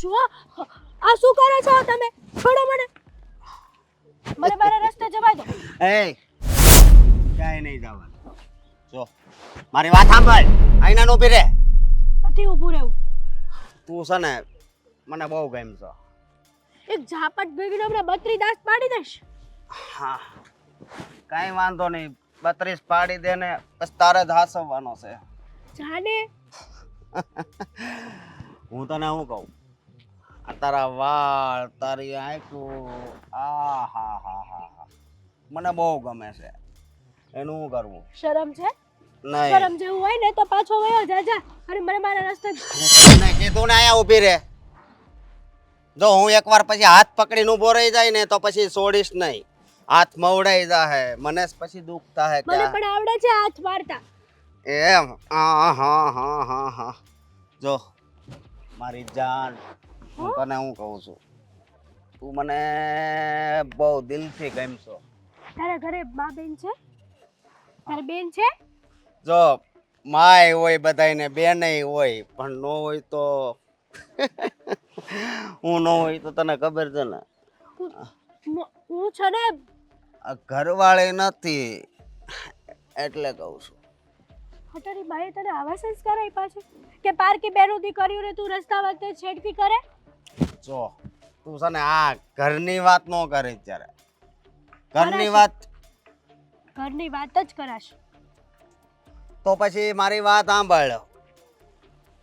જો આ શું કરો છો તમે? છોડો મને. મને મારા રસ્તે જવા દો. એ ક્યાંય નહીં જવાનું. જો મારી વાત સાંભળ. આઈના ઊભી રહે. નથી ઊભું રહેવું. તું છે ને મને બહુ ગમ છો. એક ઝાપટ ભેગીનો હમણાં 32 દાંત પાડી દઈશ. હા કાંઈ વાંધો નહીં. 32 પાડી દે ને બસ તારે જ હાસવવાનો છે. જાને હું તને શું કહું, આ તારા વાળ, તારી આંખો, આ હા હા હા હા મને બહુ ગમે છે. એનું શું કરવું? શરમ છે? નહીં શરમ જેવું હોય ને તો પાછો વયો જા. અને મને મારા રસ્તે તને કીધું ને અહીંયા ઊભી રહે. જો હું એકવાર પછી હાથ પકડીને ઊભો રહી જાય ને તો પછી છોડીશ નહીં. હાથ મવડાઈ જાહે, મને જ પછી દુઃખ થાય કે મને પણ આવડે છે હાથ મારતા. એમ હા હા હા હા હા. જો મારી જાન, હું તને હું કહું છું, તું મને બહુ દિલથી ગમશો. તારા ઘરે મા બેન છે? તારી બેન છે? જો માય હોય બધાયને, બેનય હોય, પણ નો હોય તો હું ન હોય તો તને ખબર છે ને હું છે ને આ ઘરવાળી નથી એટલે કહું છું. તારી બાએ તને આવા સંસ્કાર આપ્યા છે કે પારકી બેરુદી કર્યું ને તું રસ્તા વખતે છેડતી કરે? જો તું છે ને આ ઘરની વાત ન કરે ત્યારે. ઘરની વાત ઘરની વાત જ કરાશ. તો પછી મારી વાત સાંભળ.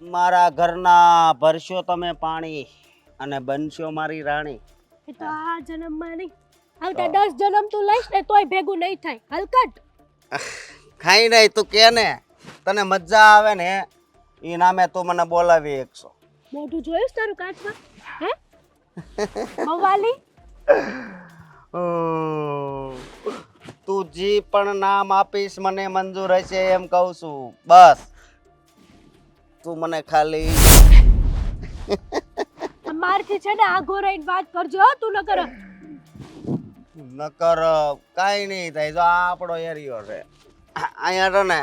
મારા ઘરના ભરશો તમે પાણી અને બનશો મારી રાણી. એ તો આ જન્મમાં નહીં, આવતા 10 જન્મ તું લઈશ ને તોય ભેગું નહીં થાય. હલકટ ખાઈ નહીં તું કે ને, તને મજા આવે ને એ નામે તું મને બોલાવી એકસો. મોઢું જોયું છે તારું કાચમાં? હે મવાલી? તું જી પણ નામ આપીશ મને મંજૂર હશે એમ કહું છું. બસ તું મને ખાલી મારથી છે ને આઘો રહીને વાત કરજો હો, તું નકર કાંઈ નહીં થાય. જો આ આપણો એરિયો છે, અહીંયા તો ને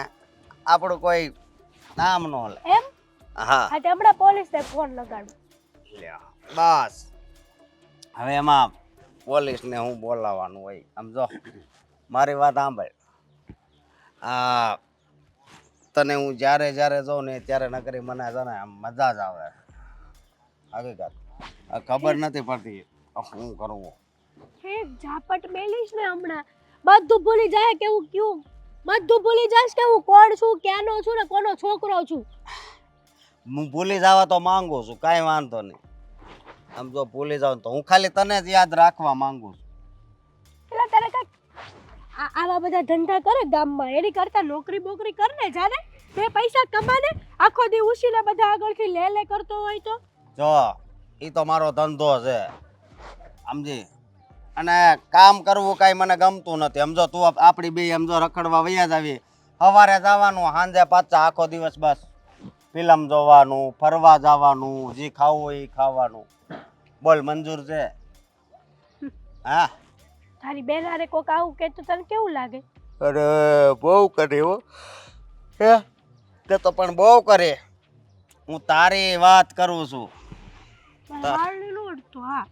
આપણું કોઈ નામ ન લે. એમ? હા આ તે હમણાં પોલીસને ફોન લગાડું. બસ હવે એમાં પોલીસને હું બોલાવવાનું હોય. સમજો મારી વાત સાંભળ. આ તને હું જ્યારે જ્યારે જોઉં ને ત્યારે નકરી મને છે ને આમ મજા જ આવે. હકીકત ખબર નથી પડતી શું કરવું. એક ઝાપટ મેલીશ ને હમણાં બધું ભૂલી જાય કેવું ક્યું, બધું ભૂલી જાશ કે હું કોણ છું, ક્યાંનો છું ને કોનો છોકરો છું. હું ભૂલી જવા તો માંગુ છું, કાંઈ વાંધો નહીં. આમ જો ભૂલી જાવ તો હું ખાલી તને જ યાદ રાખવા માંગુ છું. એટલે તારે કઈ આવા બધા ધંધા કરે ગામમાં, એની કરતા નોકરી બોકરી કર ને જાને. બે પૈસા કમાને, આખો દી ઉસીને બધા આગળથી લે કરતો હોય તો. જો એ તો મારો ધંધો છે સમજી, અને કામ કરવું કાંઈ મને ગમતું નથી. સમજો તું આપણી બે સમજો રખડવા વયા જ આવી, સવારે જવાનું, સાંજે પાછા આખો દિવસ બસ ફિલ્મ જોવાનું, ફરવા જવાનું, જે ખાવું હોય એ ખાવાનું. બોલ મંજૂર છે? હા તારી બેન હારે કોક આવું કે તો તને કેવું લાગે? અરે બહુ કરે હો. હે તે તો પણ બહુ કરે. હું તારી વાત કરું છું. વાળને નો અડતો. હા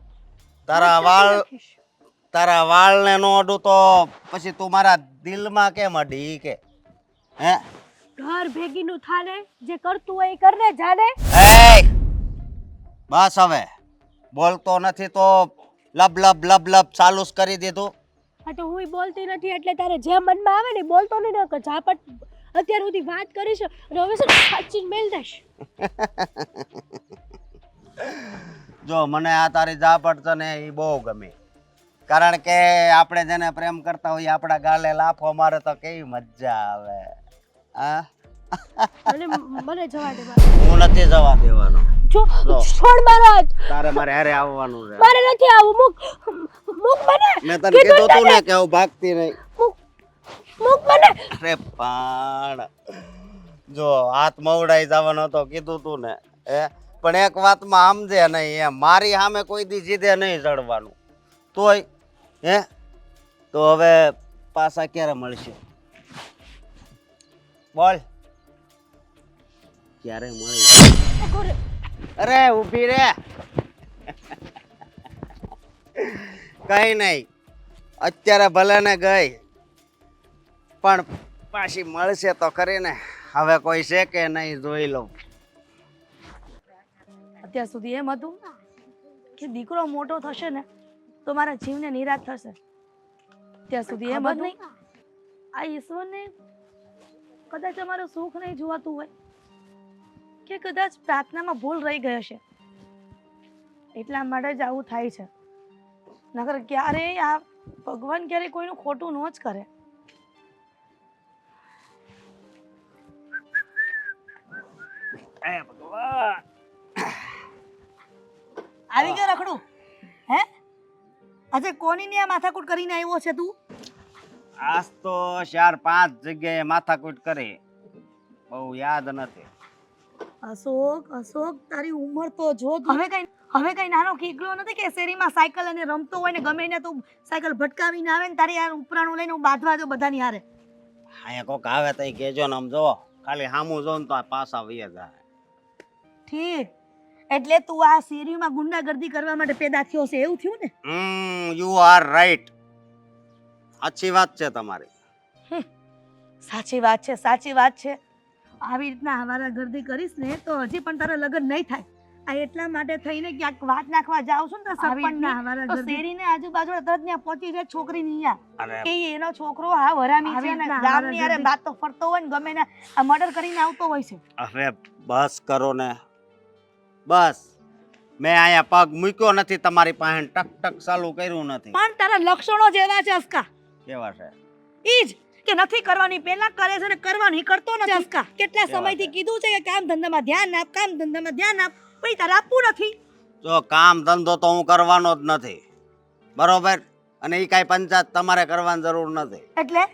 તારા વાળને નો અડું તો પછી તું મારા દિલમાં કેમ અડી કે? હે ઘર ભેગીનું થાને, જે કરતું હોય એ કરને જાને. એ બસ હવે બોલતો નથી તો લબ લબ લબ લબ ચાલુ જ કરી દીધું. હા તો હું બોલતી નથી એટલે તારે જે મનમાં આવે ને બોલતો નહીં. કે ઝાપટ અત્યાર સુધી વાત કરીશ અને હવે શું સાચીને મેલ દઈશ. જો મને આ તારી ઝાપટ છે ને એ બહુ ગમી, કારણ કે આપણે જેને પ્રેમ કરતા હોઈએ આપણા ગાલે લાફો મારે તો કેવી મજા આવે. હા મને જવા દે. હું નથી જવા દેવાનો. જો છોડ મારો હાથ. તારે મારે હારે આવવાનું છે. મારે નથી આવું. મુક મને. મેં તને કીધું તું ને કે હું ભાગતી નહીં. મુક મને. અરે પણ જો હાથ મવડાઈ જવાનો હતો કીધું તું ને. પણ એક વાતમાં સમજે નહીં, એમ મારી સામે કોઈ દી જીદે નહીં ચડવાનું. તોય તો હવે પાછા ક્યારે મળશે બોલ? ક્યારે મળી? અરે ઊભી રે. કઈ નહીં, અત્યારે ભલે ને ગઈ પણ પાછી મળશે તો ખરી ને. હવે કોઈ છે કે નહીં જોઈ લઉં. અત્યાર સુધી એમ હતું કે દીકરો મોટો થશે ને તો મારા જીવને નિરાશ થશે. ત્યાં સુધી એમ હતું આ ઈશ્વરને કદાચ અમારું સુખ નહીં જોવાતું હોય કે કદાચ પ્રાર્થનામાં ભૂલ રહી ગઈ હશે, એટલા માટે જ આવું થાય છે. નકર ક્યારેય આ ભગવાન ક્યારેય કોઈનું ખોટું ન જ કરે. આવી ગયો રખડું હે? આજે કોની ને આ માથાકૂટ કરીને આવ્યો છે તું? આજ તો 4-5 જગ્યાએ માથાકૂટ કરી, બહુ યાદ નથી. અશોક તારી ઉંમર તો જો. હવે કઈ નાનો કીકડો નથી કે શેરીમાં સાયકલ અને રમતો હોય ને ગમે ને તું સાયકલ ભટકાવીને આવે ને તારી યાર ઉપરાણું લઈને હું બાંધવા જો બધાની હારે. અહીંયા કોક આવે તો કેજો ને. આમ જો ખાલી સામું જો ને તો આ પાછા વયા જાય. ઠીક, એટલે તું આ શેરીમાં ગુંડાગર્દી કરવા માટે પેદા થયો છે એવું થયું ને? You are right. સાચી વાત છે તમારી. સાચી વાત છે, સાચી વાત છે. આવી રીતના હવારા ગર્દી કરીશ ને તો હજી પણ તારા લગ્ન નહીં થાય. આ એટલા માટે થઈને ક્યાંક વાત નાખવા જાવ છું ને તો સરપંચના હવારા ગર્દી શેરીને આજુબાજુ તરત ત્યાં પહોંચી જાય છોકરીની અહીંયા કે એનો છોકરો આ વરામી છે ને ગામની હારે બાત તો ફરતો હોય ને ગમે ને આ મર્ડર કરીને આવતો હોય છે. હવે બસ કરો ને, બસ. મેં અહીંયા પગ મૂક્યો નથી તમારી પાસે, ટક ટક ચાલુ કર્યું નથી. પણ તારા લક્ષણો જેવા છે અસ્કા. કેવા છે? ઈજ કે નથી કરવાની પહેલા કરે છે ને કરવાની કરતો નથી અસ્કા. કેટલા સમયથી કીધું છે કે કામ ધંધામાં ધ્યાન આપ, કામ ધંધામાં ધ્યાન આપ, પછી તારે આપવું નથી. જો કામ ધંધો તો હું કરવાનો જ નથી, બરોબર? અને એ કાંઈ પંચાયત તમારે કરવાની જરૂર નથી. એટલે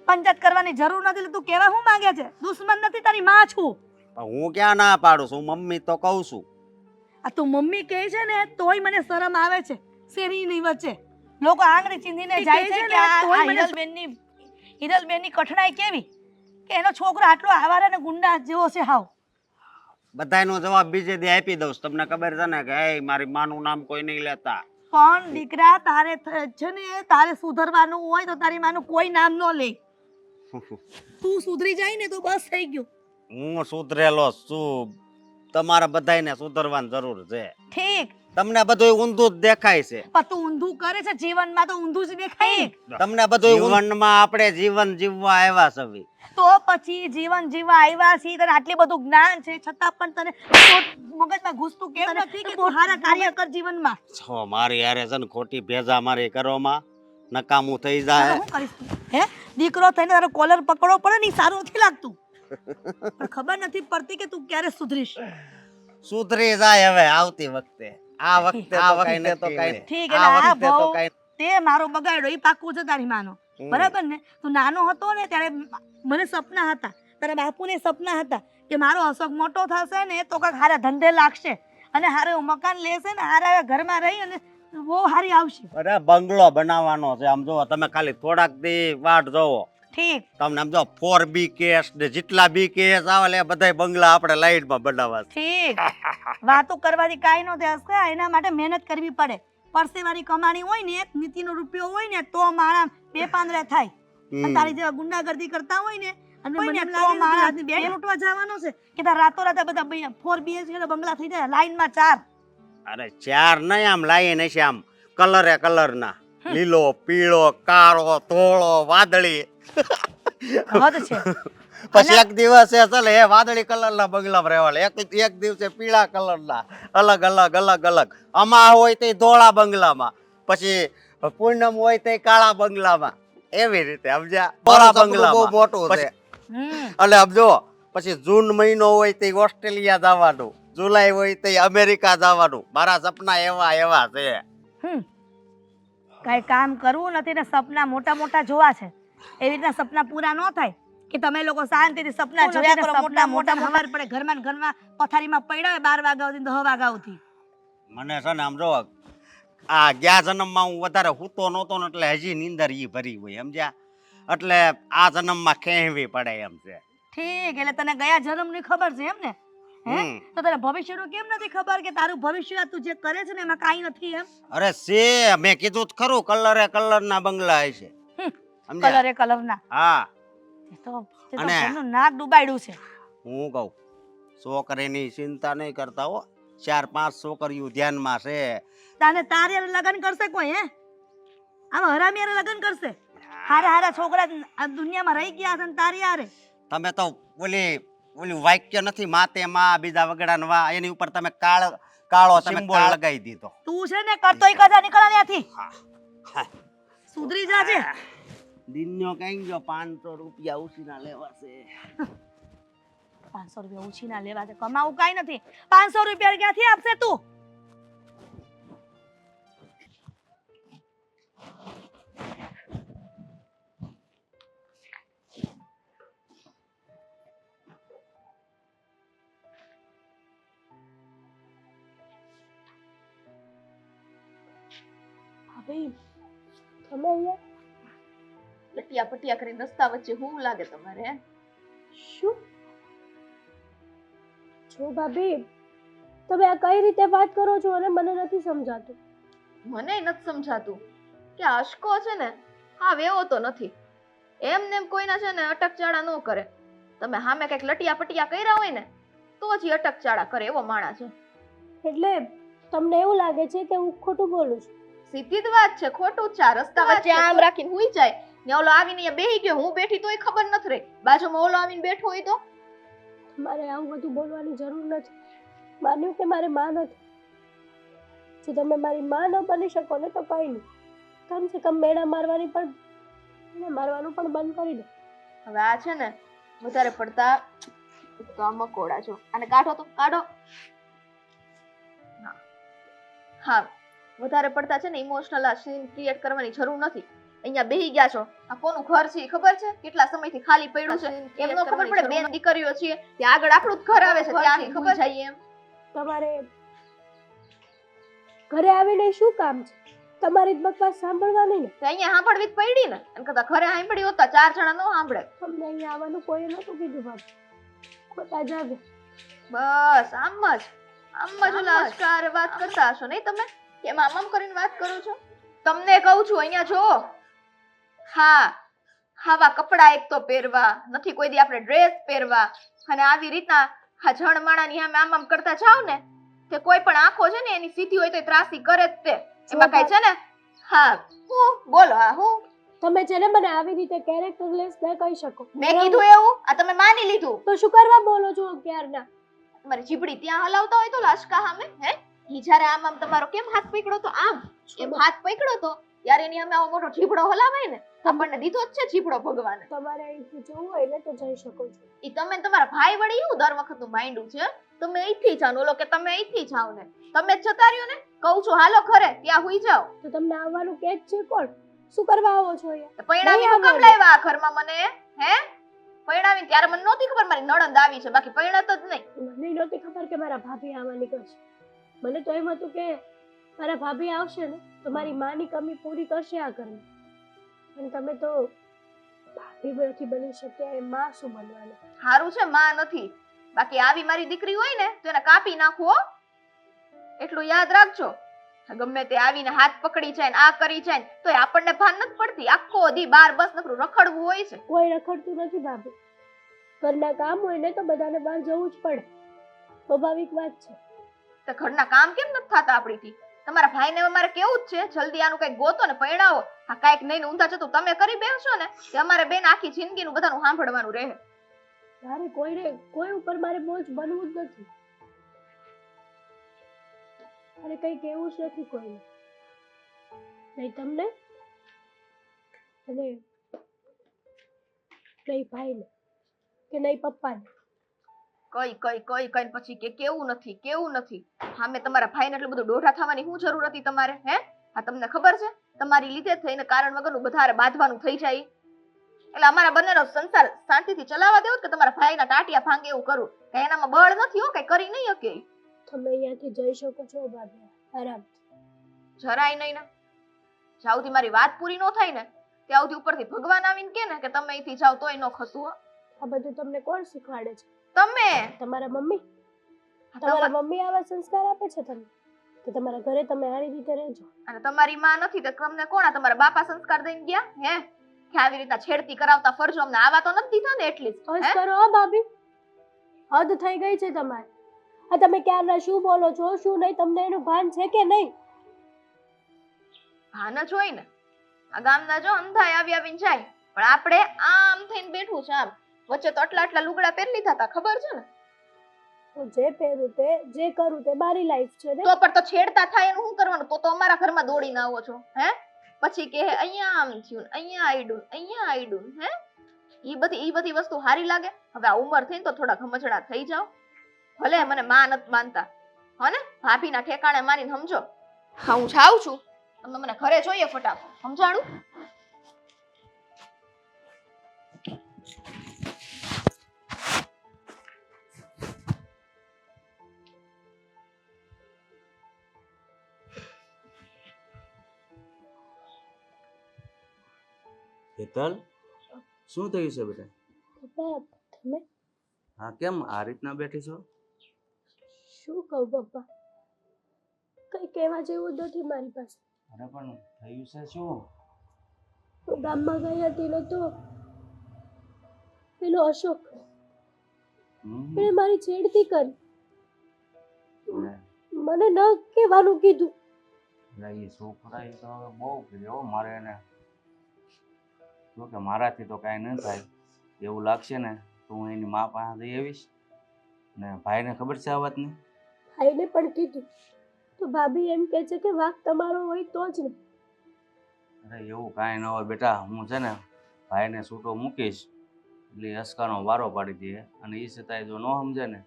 પંચાયત કરવાની જરૂર નથી એટલે તું કેવા હું માંગે છે? દુશ્મન નથી, તારી માં છું. હું ક્યાં ના પાડું છું, મમ્મી તો કહું છું. આ તું મમ્મી કહે છે ને તોય મને શરમ આવે છે. શેરીની વચ્ચે લોકો આંગળી ચીંધીને જાય છે કે આ હિરલબેનની કઠણાઈ કેવી કે એનો છોકરો આટલો આવારા ને ગુંડા જેવો છે. હાવ બધાયનો જવાબ બીજે દી આપી દઉં. તમને ખબર છે ને કે એ મારી માનું નામ કોઈ નહીં લેતા. પણ દીકરા તારે છે ને તારે સુધરવાનું હોય તો તારી માનું કોઈ નામ ન લે. તું સુધરી જાય ને તો બસ થઈ ગયું. હું સુધરેલો છું, તમારે બધાયને સુધરવાની જરૂર છે. ઠીક, તમને બધું ઊંધું જ દેખાય છે. પણ તું ઊંધું કરે છે જીવનમાં તો ઊંધું જ દેખાય. તમને બધું જીવનમાં આપણે જીવન જીવવા આવ્યા છે. તો પછી જીવન જીવવા આવ્યા છીએ, તને આટલી બધું જ્ઞાન છે છતાં પણ તને મગજમાં ઘૂસતું કેમ નથી કે તું સારા કાર્ય કર જીવનમાં? છો મારી હારે છે ને ખોટી ભેજા મારી કરવામાં નકામું થઈ જાય. શું કરીશ તું? હે દીકરો થઈને તારો કોલર પકડવો પડે ને સારું નથી લાગતું. પણ ખબર નથી પડતી કે તું ક્યારે સુધરીશ. સુધરી જાય હવે આવતી વખતે. આ વખતે તો કઈ ઠીક. એટલે આ બહુ તે મારો બગાડ્યો એ પાકું છે તારી માનો, બરાબર ને? તું નાનો હતો ને ત્યારે મને સપના હતા, તારા બાપુને સપના હતા કે મારો અશોક મોટો થશે ને તો કાંઈક હારા ધંધે લાગશે અને હારે મકાન લેશે ને હારા ઘરમાં રહી અને બહુ હારી આવશે. અરે બંગલો બનાવવાનો છે. આમ જો તમે ખાલી થોડાક દી વાટ જોવો. ઠીક, તમને આમ જો 4BK ને જેટલા BKS આવે એ બધાય બંગલા આપણે લાઈટમાં બનાવવા છે. ઠીક. વાતો કરવાથી કાંઈ ન થાય, એના માટે મહેનત કરવી પડે. પરસેવાની કમાણી હોય ને, નીતિનો રૂપિયો હોય ને તો માણસ બે પાંદડા થાય. અને તારી જેવા ગુંડાગર્દી કરતા હોય ને અને મને તો માણસ બે લૂંટવા જવાનો છે કે તાર રાતો રાત બધા 4BHK બંગલા થઈ જાય લાઈનમાં 4. અરે 4 નહીં, આમ લાઈન હશે આમ કલરે કલરના, લીલો, પીળો, કાળો, ધોળો, વાદળી. હદ છે. પછી એક દિવસે ચાલે એ વાદળી કલરના બંગલામાં રહેવાના, એક દિવસે પીળા કલરના, અલગ અલગ અલગ અલગ. આમાં હોય તે ધોળા બંગલામાં, પછી પૂનમ હોય તે કાળા બંગલામાં, એવી રીતે સમજ્યા? ધોળા બંગલામાં બહુ મોટું છે. એટલે સમજો પછી જૂન મહિનો હોય તે ઓસ્ટ્રેલિયા જવાનું, જુલાઈ હોય તે અમેરિકા જવાનું. મારા સપના એવા એવા છે. કઈ કામ કરવું નથી ને સપના મોટા મોટા જોવા છે. એવી રીતના સપના પૂરા ન થાય કે તમે લોકો શાંતિથી સપના જોયા કરો. મોટા મોટા ખબર પડે ઘરમાં ને ઘરમાં પથારીમાં પડ્યા હોય 12 વાગ્યા સુધી 10 વાગ્યા સુધી. મને છે ને આમ જો આ ગયા જન્મમાં હું વધારે હૂતો નહોતો ને એટલે હજી નીંદર ઈ ભરી હોય સમજ્યા? એટલે આ જન્મમાં ખેંચવી પડે એમ છે. ઠીક, એટલે તને ગયા જન્મની ખબર છે એમ ને? હે? હમ. તો તને ભવિષ્યનું કેમ નથી ખબર કે તારું ભવિષ્ય તું જે કરે છે ને એમાં કાંઈ નથી એમ? અરે સે મેં કીધું તો ખરું, કલરના બંગલા હશે. સમજ્યા? કલરે કલરના. હા, તે તો અને- ઘરનું નાક ડુબાડ્યું છે. હું કહું છોકરીની ચિંતા નહીં કરતા હો, 4-5 છોકરીઓ ધ્યાનમાં છે. તારે હારે લગ્ન કરશે કોઈ હે? આવા હરામી હારે લગ્ન કરશે? હારા છોકરા આ દુનિયામાં રહી ગયા છે ને તારી હારે? તમે તો ઓલી વાક્ય નથી, માતે માં બીજા વગડાને વા, એની ઉપર તમે કાળો સિમ્બોલ લગાવી દીધો. તું છે ને કરતોય કજા નીકળ ત્યાંથી. હા. સુધરી જાજે. દિનનો કઈ ગયો 500 રૂપિયા ઉછીના લેવા છે. 500 રૂપિયા ઉછીના લેવા છે, કમાવું કાંઈ નથી. 500 રૂપિયા ક્યાંથી આપશે તું? ભાભી તમે અહીંયા લટિયા પટિયા કરીને રસ્તા વચ્ચે હું લાગે તમારે હે? શું જો ભાભી તમે આ કઈ રીતે વાત કરો છો અને મને નથી સમજાતું. મને નથી સમજાતું કે અશકો છે ને હા વેવો તો નથી, એમને એમ કોઈના છે ને અટકચાળા ન કરે. તમે સામે કઈક લટિયા પટિયા કર્યા હોય ને તો જ ઈ અટકચાળા કરે એવો માણસ છે. એટલે તમને એવું લાગે છે કે હું ખોટું બોલું છું? સીધી જ વાત છે, ખોટું જ છે. આ રસ્તા વચ્ચે આમ રાખીને હુઈ જાય ને ઓલો આવીને અહીંયા બેહી ગયો, હું બેઠી તોય ખબર નથી રહી, બાજુમાં ઓલો આવીને બેઠો હોય તો મારે આવું બધું બોલવાની જરૂર નથી. માન્યું કે મારે માં નથી. જો તમે મારી માં ન બની શકો ને તો કઈ નહીં, કમ સે કમ મેણા મારવાનું પણ બંધ કરી દો. હવે આ છે ને વધારે પડતા તો આ મકોડા છો, આને કાઢો તો કાઢો. હા વધારે પડતા છે ને ઇમોશનલ આ સીન ક્રિએટ કરવાની જરૂર નથી. અહીંયા બેહી ગયા છો, આ કોનું ઘર છે ખબર છે? કેટલા સમયથી ખાલી પડ્યું છે એમનો ખબર પડે? બેન દીકરીઓ છીએ ત્યાં આગળ આપણું જ ઘર આવે છે, ત્યાં ખબર જઈએ એમ. તમારે ઘરે આવીને શું કામ છે? તમારી જ બકવાસ સાંભળવાની ને. તો અહીંયા સાંભળવી જ પડી ને, એમ કરતા ઘરે સાંભળી હોત તો 4 જણા ન સાંભળે. તમને અહીંયા આવવાનું કોઈ નહોતું કીધું બાપુ, ખોટા જાગે. બસ આમ જ ઓલા અશકાર વાત કરતા હશો નહીં તમે, કેમ આમ કરીને વાત કરો છો? તમને કહું છું અહીંયા જો, હા આવા કપડા એક તો પહેરવા નથી, કોઈ દી આપણે ડ્રેસ પહેરવા, અને આવી રીતના હા જણમાણાની સામે આમ કરતા જાવ ને તે કોઈ પણ આંખો છે ને એની સીધી હોય તો ત્રાસી કરે જ તે. એમાં કઈ છે ને હા હું બોલો હા હું તમે છે ને મને આવી રીતે કેરેક્ટરલેસ ન કહી શકો. મેં કીધું એવું? આ તમે માની લીધું? તો શું કરવા બોલો છો ક્યારના? તમારી જીબડી ત્યાં હલાવતા હોય તો લાશકા સામે હે ઈ જ્યારે આમ તમારો કેમ હાથ પકડ્યો તો આમ એમ હાથ પકડ્યો તો ત્યારે એની સામે આવો મોટો જીબડો હલાવાય ને, આપણને દીધો જ છે જીબડો ભગવાને. તમારે અહીંથી જવું હોય ને તો જઈ શકો છો. ઈ તમે ને તમારા ભાઈ વળી એવું દર વખતનું માંડ્યું છે, તમે અહીંથી જાઓ ઓલો કે તમે અહીંથી જાઓ ને, તમે જ જતા રહ્યો ને. કહું છું હાલો ખરે ત્યાં હુઈ જાઓ. તો તમને આવવાનું કે જ છે કોણ? શું કરવા આવો છો અહીંયા? પૈણાવી હું કેમ લાવ્યા આ ઘરમાં મને? હે પૈણાવી ત્યારે મને નહોતી ખબર મારી નણંદ આવી છે, બાકી પૈણાત જ નહીં. મને નહોતી ખબર કે મારા ભાભી આવવાની કરશે. મને તો એમ હતું કે મારા ભાભી આવશે ને તો મારી માની કમી પૂરી કરશે આ ઘરમાં, પણ તમે તો ભાભી નથી બની શક્યા, એ માં શું બનવાનું? હારું છે માં નથી, બાકી આવી મારી દીકરી હોય ને તો એને કાપી નાખો, એટલું યાદ રાખજો. ગમે તે આવીને હાથ પકડી જાય ને આ કરી જાય તો આપણને ભાન નથી પડતી. આખો દી બાર બસ નકરું રખડવું હોય છે. કોઈ રખડતું નથી ભાભી, ઘરના કામ હોય ને તો બધાને બહાર જવું જ પડે, સ્વાભાવિક વાત છે. તો ઘરના કામ કેમ નથી થતા આપણીથી? તમારા ભાઈને અમારે કેવું જ છે, જલ્દી આનું કઈક ગોતો ને પૈણાવો. આ કઈક નહીં ઊંધા જતું તમે કરી બેસશો ને કે અમારે બેન આખી જિંદગીનું બધાનું સાંભળવાનું રહે. મારે કોઈ ઉપર મારે બોજ બનવું જ નથી, મારે કઈ કેવું જ નથી કોઈને, નહીં તમને અને નહીં ભાઈને કે નહીં પપ્પાને. કઈ પછી કે કેવું નથી. હા મેં તમારા ભાઈને એટલું બધું દોઢા થવાની શું જરૂર હતી તમારે? હે આ તમને ખબર છે તમારી લીધે થઈને કારણ વગરનું બધારે બાંધવાનું થઈ જાય, એટલે અમારા બંનેનો સંસાર શાંતિથી ચલાવવા દેવો કે તમારા ભાઈના ટાટિયા ભાંગે એવું કરું? કઈ એનામાં બળ નથી હો, કઈ કરી નહીં શકે. તમે અહીંયાથી જઈ શકો છો ભાભી આરામ. જરાય નહીં ને, જ્યાં સુધી મારી વાત પૂરી ન થાય ને ત્યાં સુધી ઉપરથી ભગવાન આવીને કે ને કે તમે અહીંથી જાઓ તોય ન ખસું. આ બધું તમને કોણ શીખવાડે છે? તમે તમારા મમ્મી? તમા- તમારા મમ્મી આવા સંસ્કાર આપે છે તમને કે તમારા ઘરે તમે સારી રીતે રહેજો? અને તમારી માં નથી તો તમને કોણ આ તમારા બાપા સંસ્કાર દઈને ગયા હે કે આવી રીતના છેડતી કરાવતા ફરજો? અમને આવા તો નથી દીધા ને એટલીસ્ટ બસ કરો હો ભાભી, હદ થઈ ગઈ છે તમારી. આ તમે ક્યારના શું બોલો છો શું નહીં, તમને એનું ભાન છે કે નહીં? ભાન જ હોય ને. આ ગામના જો અંધાય આવી આવીને જાય, પણ આપણે આમ થઈને બેઠું છે આમ. વચ્ચે તો આટલા લુગડા પહેરી લીધા હતા, ખબર છે ને? હું જે પહેરું તે જે કરું તે મારી લાઈફ છે ને. તો પણ તો છેડતા થાય એનું શું કરવાનું? તો અમારા ઘરમાં દોડીને આવો છો હે? પછી કે અહીંયા આમ થયું, અહીંયા આઈડું હે? ઈ બધી વસ્તુ સારી લાગે? હવે આ ઉંમર થઈને તો થોડા ગમચડા થઈ જાઓ. ભલે મને માં નથી માનતા હો ને, ભાભીના ઠેકાણે મારીને સમજો. હા, હું જાઉં છું, તમે મને ઘરે જોઈએ ફટાફટ, સમજાણું? હેતલ, શું થયું છે બેટા? પપ્પા તમે હા, કેમ આ રીતના બેઠી છો? શું કહું પપ્પા, કઈ કહેવા જેવું જ નથી મારી પાસે. અરે પણ થયું છે શું? હું ગામમાં ગઈ હતી ને તો પેલો અશોક હમ, એને મારી છેડતી કરી. લે, મને ન કહેવાનું કીધું. લે, એ છોકરા એ તો હવે બહુ કર્યો મારે એને. જો કે મારાથી તો કાંઈ ન થાય એવું લાગશે ને તો હું એની મા પાસે જઈ આવીશ ને. ભાઈને ખબર છે આ વાતની? ભાઈને પણ કીધું તો ભાભી એમ કહે છે કે વાંક તમારો હોય તો જ ને. અરે એવું કાંઈ ન હોય બેટા, હું છે ને ભાઈને છૂટો મૂકીશ એટલે અસકાનો વારો પાડી દે, અને એ છતાંય જો ન સમજે ને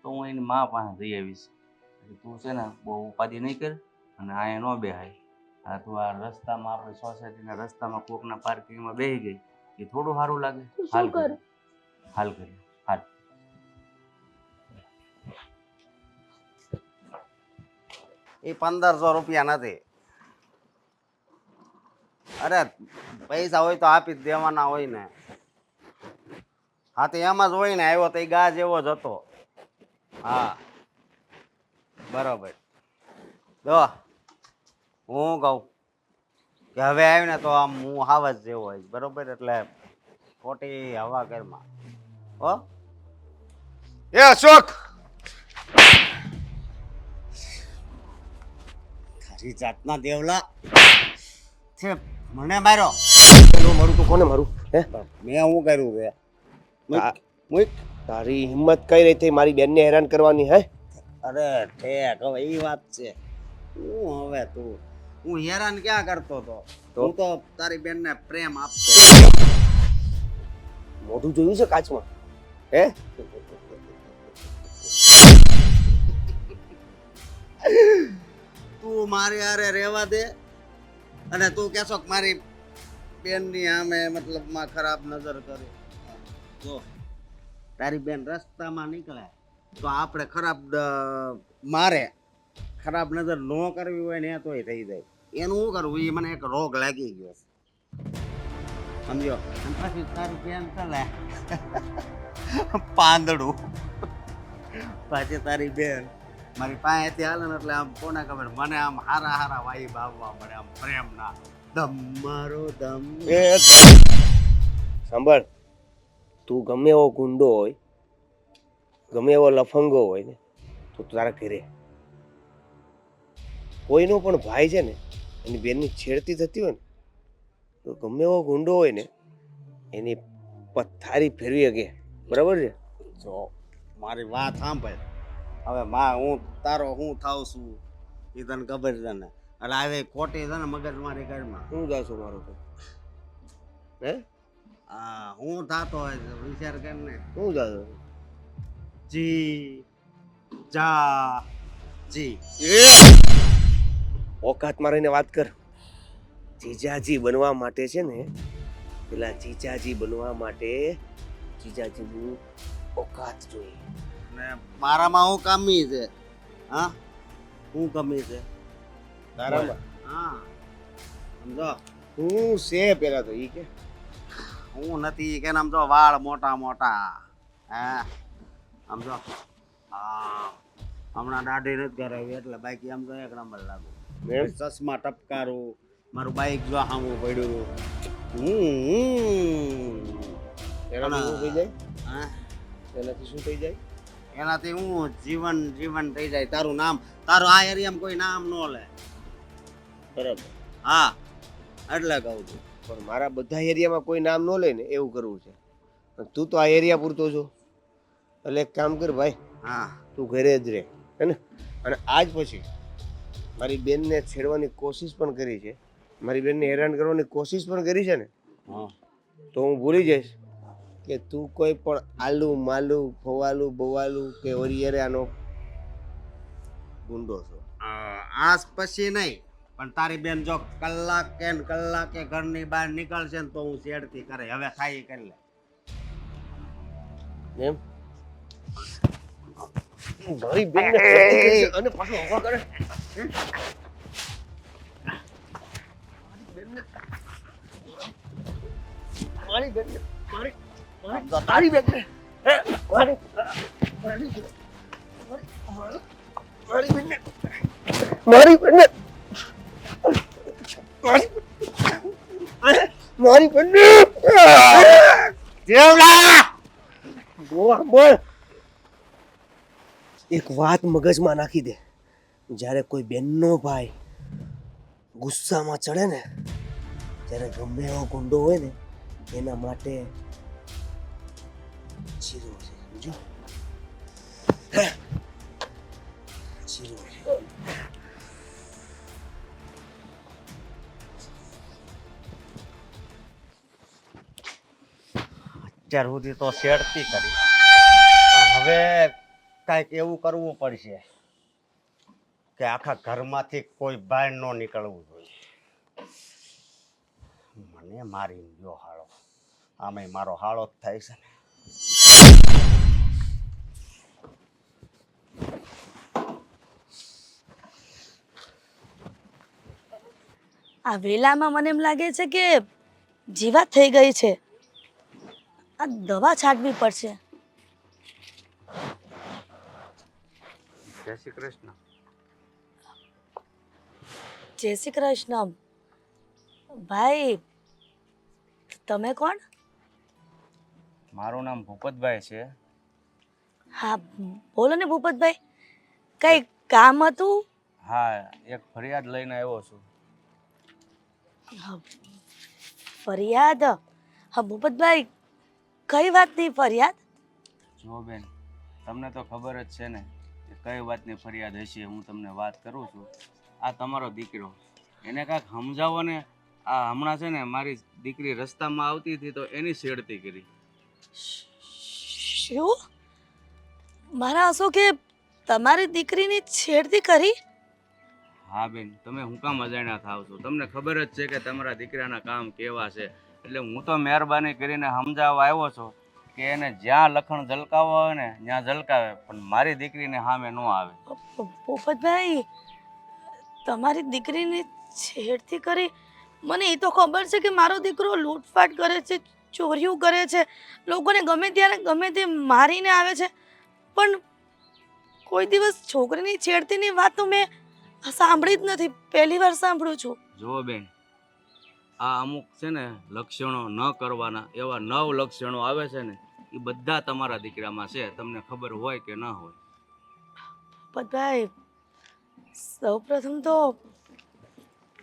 તો હું એની મા પાસે જઈ આવીશ. એટલે તું છે ને બહુ ઉપાધિ નહીં કર અને અહીંયા ન બેહાય. હા, તું આ રસ્તામાં આપણી સોસાયટીના રસ્તામાં કોકના પાર્કિંગમાં બેસી ગઈ એ થોડું સારું લાગે? તો હાલ શું કરું? હાલ કરી હાલ. એ 1500 રૂપિયા નથી. અરે પૈસા હોય તો આપી જ દેવાના હોય ને. હા તો એમ જ હોય ને, આવ્યો તો એ ગા જેવો જ હતો. હા બરોબર. જો હું કહું કે હવે આવ્યું ને તો આમ હું હાવજ જેવો હોય બરોબર, એટલે ખોટી હવા ઘરમાં હો. એ અશોક, તારી જાતના દેવલા છે, મને માર્યો. મારું તું કોને મારું? હે, મેં શું કર્યું છે? મુઈક. તારી હિંમત કઈ રીતે મારી બેનને હેરાન કરવાની? હે, અરે ઠેક, હવે એ વાત છે. હું હવે હું હેરાન ક્યાં કરતો હતો? હું તો તારી બેનને પ્રેમ આપતો. મોઢું જોયું છે કાચમાં? હે, તું મારી હારે રહેવા દે અને તું કહેશો કે મારી બેનની સામે મતલબમાં ખરાબ નજર કરી. જો તારી બેન રસ્તામાં નીકળે તો આપણે મારે ખરાબ નજર ન કરવી હોય ને એ તોય થઈ જાય. એનું શું કરવું? એ મને એક રોગ લાગી ગયો છે, સમજો. અને પછી તારી બેન ચાલે પાંદડું, પછી તારી બેન મારી પાસેથી હાલે ને એટલે આમ કોને ખબર, મને આમ હારા હારા વાઈબ આવવા મળે, આમ પ્રેમના દમ મારો દમ. એ સાંભળ, તું ગમે એવો ગુંડો હોય, ગમે એવો લફંગો હોય ને, તો તારા ઘરે કોઈનો પણ ભાઈ છે ને એની બેનની છેડતી થતી હોય ને તો ગમે એવો ગુંડો હોય ને એની પથારી ફેરવી શકે. બરાબર છે? જો મારી વાત સાંભળ. હવે હું તારો હું થાવ છું એ તને ખબર છે ને, એટલે હવે ખોટી છે ને મગજ મારી ઘરમાં. હું જાશું મારો તો? હે, હા હું થાતો હોય છે વિચાર કર ને. હું જાશું? જી જા જી. ઓકાતમાં રહીને વાત કર. જીજાજી બનવા માટે છે ને, પેલા જીજાજી બનવા માટે જીજાજીની ઓકાત જોઈએ. ને મારામાં હું કમી છે? હા હું કમી છે તારામાં હા સમજો. હું છે પેલા તો ઈ કે હું નથી કે આમ જો વાળ મોટા મોટા હા આમ જો હા હમણાં દાઢી નથી કરાવી એટલે બાકી આમ તો એક નંબર લાગુ એમ? ચશ્મા ટપકારું મારું બાઈક જો સામું પડ્યું એનાથી શું થઈ જાય હા એનાથી શું થઈ જાય એનાથી હું જીવન થઈ જાય તારું નામ તારું આ એરિયામાં કોઈ નામ ન લે બરાબર હા એટલે કહું છું પણ મારા બધા એરિયામાં કોઈ નામ ન લે ને એવું કરવું છે અને તું તો આ એરિયા પૂરતો છો એટલે એક કામ કર ભાઈ હા તું ઘરે જ રહે હે ને અને આજ પછી મારી બેનને છેડવાની કોશિશ પણ કરી છે મારી બેનને હેરાન કરવાની કોશિશ પણ કરી છે ને હા તો હું ભૂલી જઈશ કે તું કોઈ પણ આલુ માલુ ફવાલું બવાલું કે ઓરિયરાનો ગુંડો છો આજ પછી નહીં પણ તારી બેન જો કલાકે ને કલાકે ઘરની બહાર નીકળશે ને તો હું શેડથી કરે હવે થાય એ કરી લે એમ મારી બેનને છેડતી કરે છે અને પાછો હવા કરે મારી બેનને મારી બેનને મારી બેનને મારી બેનને મારી બેનને દેવલા બોલ એક વાત મગજમાં નાખી દે જ્યારે કોઈ બેનનો ભાઈ ગુસ્સામાં ચડે ને ત્યારે ગમે એવો ગુંડો હોય ને એના માટે જીરો છે સમજો જીરો છે અત્યાર સુધી તો શેડતી કરી હવે કાંઈક એવું કરવું પડશે કે આખા ઘરમાંથી કોઈ બહાર ન નીકળવું જોઈએ મને મારી ગયો હાળો આમે મારો હાળો જ થાય છે ને આ વેલામાં મને એમ લાગે છે કે જીવાત થઈ ગઈ છે આ દવા છાંટવી પડશે જય શ્રી કૃષ્ણ. જય શ્રી કૃષ્ણ ભાઈ તમે કોણ મારું નામ ભૂપતભાઈ છે. હા બોલો ને ભૂપતભાઈ કઈ કામ હતું હા, એક ફરિયાદ લઈને આવ્યો છું. હા, ફરિયાદ હા ભૂપતભાઈ કઈ વાતની ફરિયાદ જો બેન, તમને તો ખબર જ છે ને કે કઈ વાતની ફરિયાદ હશે. હું તમને વાત કરું છું. આ તમારો દીકરો, એને કાંઈક સમજાવો ને. આ હમણાં છે ને મારી દીકરી રસ્તામાં આવતી હતી તો એની છેડતી કરી. શું મારા હશો કે તમારી દીકરીની છેડતી કરી હા બેન, તમે હું કામ અજાણ્યા થાવ છો? તમને ખબર જ છે કે તમારા દીકરાના કામ કેવા છે. એટલે હું તો મહેરબાની કરીને સમજાવવા આવ્યો છું કે એને જ્યાં લખણ ઝલકાવવા હોય ને ત્યાં ઝલકાવે, પણ મારી દીકરીને સામે ન આવે. પોપટભાઈ તમારી દીકરીની છેડતી કરી મને એ તો ખબર છે કે મારો દીકરો લૂંટફાટ કરે છે, ચોરીઓ કરે છે, લોકોને ગમે ત્યારે ગમે તે મારીને આવે છે, પણ કોઈ દિવસ છોકરીની છેડતીની વાત તો મેં સાંભળી જ નથી. પહેલી વાર સાંભળું છું. જુઓ બેન, આ અમુક છે ને લક્ષણો ન કરવાના એવા 9 લક્ષણો આવે છે ને, એ બધા તમારા દીકરામાં છે. તમને ખબર હોય કે ન હોય. પોપટભાઈ સૌપ્રથમ તો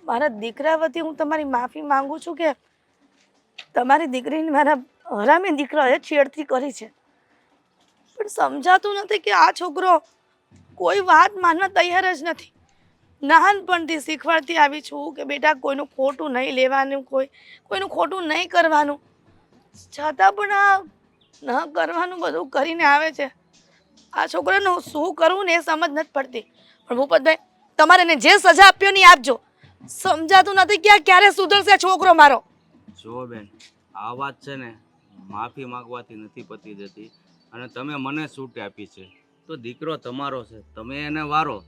મારા દીકરા વતી હું તમારી માફી માંગુ છું કે તમારી દીકરીને મારા હરામી દીકરાએ છેડતી કરી છે, પણ સમજાતું નથી કે આ છોકરો કોઈ વાત માનવા તૈયાર જ નથી. નાનપણથી શીખવાડતી આવી છું કે બેટા કોઈનું ખોટું નહીં લેવાનું, કોઈનું ખોટું નહીં કરવાનું, છતાં પણ આ ન કરવાનું બધું કરીને આવે છે. આ છોકરાનું શું કરવું ને એ સમજ નથી પડતી. પણ ભૂપતભાઈ તમારે એને જે સજા આપ્યો ને આપજો. સમજાતું નથી કે આ ક્યારે સુધરશે છોકરો મારો. જો બેન, આ વાત છે ને માફી માંગવાથી નથી પતી જતી. અને તમે મને છૂટ આપી છે તો દીકરો તમારો છે, તમે એને વારો.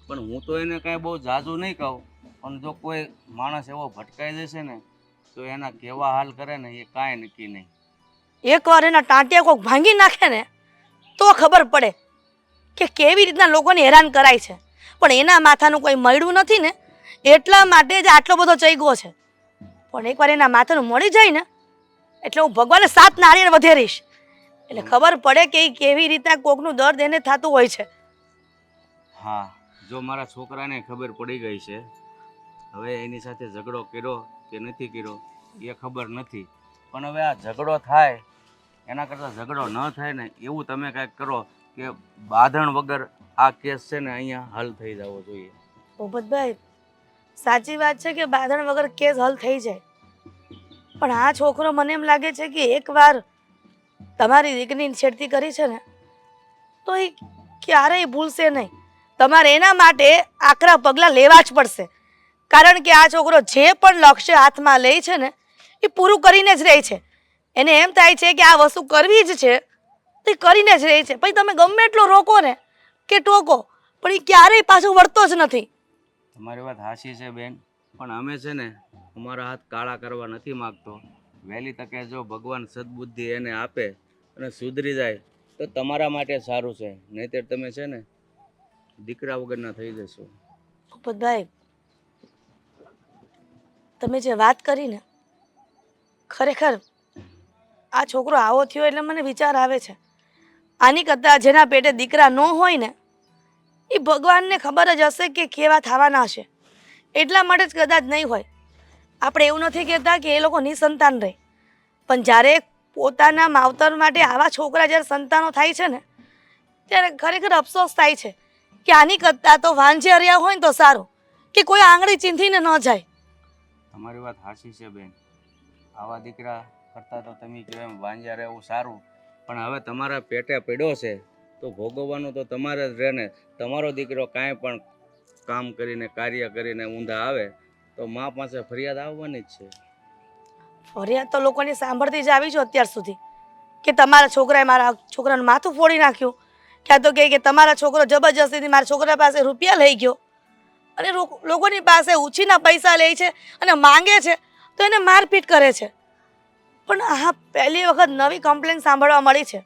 પણ હું તો એને કાંઈ બહુ ઝાઝું નહીં કહું, પણ જો કોઈ માણસ એવો ભટકાઈ જશે ને તો એના કેવા હાલ કરે ને એ કાંઈ નક્કી નહીં. એકવાર એના ટાંટિયા કોક ભાંગી નાખે ને તો ખબર પડે કે કેવી રીતના લોકોને હેરાન કરાય છે. પણ એના માથાનું કોઈ મળ્યું નથી ને એટલા માટે જ આટલો બધો ચૈગો છે. પણ એકવાર એના માથાનું મળી જાય ને એટલે હું ભગવાનને 7 નાળિયેર વધેરીશ એટલે ખબર પડે કે ઈ કેવી રીતના કોકનું દર્દ એને થતું હોય છે. હા, જો મારા છોકરાને ખબર પડી ગઈ છે, હવે એની સાથે ઝઘડો કર્યો કે નથી કર્યો એ ખબર નથી, પણ હવે આ ઝઘડો થાય એના કરતાં ઝઘડો ન થાય ને એવું તમે કાંઈક કરો કે બાંધણ વગર આ કેસ છે ને અહીંયા હલ થઈ જવો જોઈએ. ભૂપતભાઈ, સાચી વાત છે કે બાંધણ વગર કેસ હલ થઈ જાય, પણ આ છોકરો મને એમ લાગે છે કે એકવાર તમારી દીકરીની છેડતી કરી છે ને તો એ ક્યારેય ભૂલશે નહીં. તમારે એના માટે આકરા પગલાં લેવા જ પડશે, કારણ કે આ છોકરો જે પણ લક્ષ્ય હાથમાં લે છે ને એ પૂરું કરીને જ રહે છે. એને એમ થાય છે કે આ વસ્તુ કરવી જ છે તો એ કરીને જ રહે છે. પછી તમે ગમે એટલો રોકો ને કે ટોકો પણ એ ક્યારેય પાછો વળતો જ નથી. તમારી વાત હાચી છે બેન, પણ અમે છે ને અમારા હાથ કાળા કરવા નથી માગતો. વહેલી તકે જો ભગવાન સદબુદ્ધિ એને આપે અને સુધરી જાય તો તમારા માટે સારું છે, નહીંતર તમે છે ને દીકરા વગરના થઈ જશો. ભૂપતભાઈ, તમે જે વાત કરી ને ખરેખર આ છોકરો આવો થયો એટલે મને વિચાર આવે છે આની કરતાં જેના પેટે દીકરા ન હોય ને એ ભગવાનને ખબર જ હશે કે કેવા થવાના હશે, એટલા માટે જ કદાચ નહીં હોય. આપણે એવું નથી કહેતા કે એ લોકો નિસંતાન રહે, પણ જ્યારે પોતાના માવતર માટે આવા છોકરા જ્યારે સંતાનો થાય છે ને ત્યારે ખરેખર અફસોસ થાય છે કે આની કરતાં તો વાંજે રહ્યા હોય ને તો સારું કે કોઈ આંગળી ચીંધીને ન જાય. તમારી વાત હાચી છે બેન, આવા દીકરા કરતાં તો તમે કહો એમ વાંજ્યા રહેવું સારું, પણ હવે તમારા પેટે પડ્યો છે તો ભોગવવાનું તો તમારે જ રહે ને. તમારો દીકરો કાંઈ પણ કામ કરીને કાર્ય કરીને ઊંધા આવે તો મા પાસે ફરિયાદ આવવાની જ છે. ફરિયાદ તો લોકોની સાંભળતી જ આવી છો અત્યાર સુધી કે તમારા છોકરાએ મારા છોકરાનું માથું ફોડી નાખ્યું, ક્યાં તો કહે કે તમારા છોકરો જબરજસ્તીથી મારા છોકરા પાસે રૂપિયા લઈ ગયો, અને લોકોની પાસે ઉછીના પૈસા લે છે અને માંગે છે તો એને મારપીટ કરે છે. પણ આ પહેલી વખત નવી કમ્પ્લેન સાંભળવા મળી છે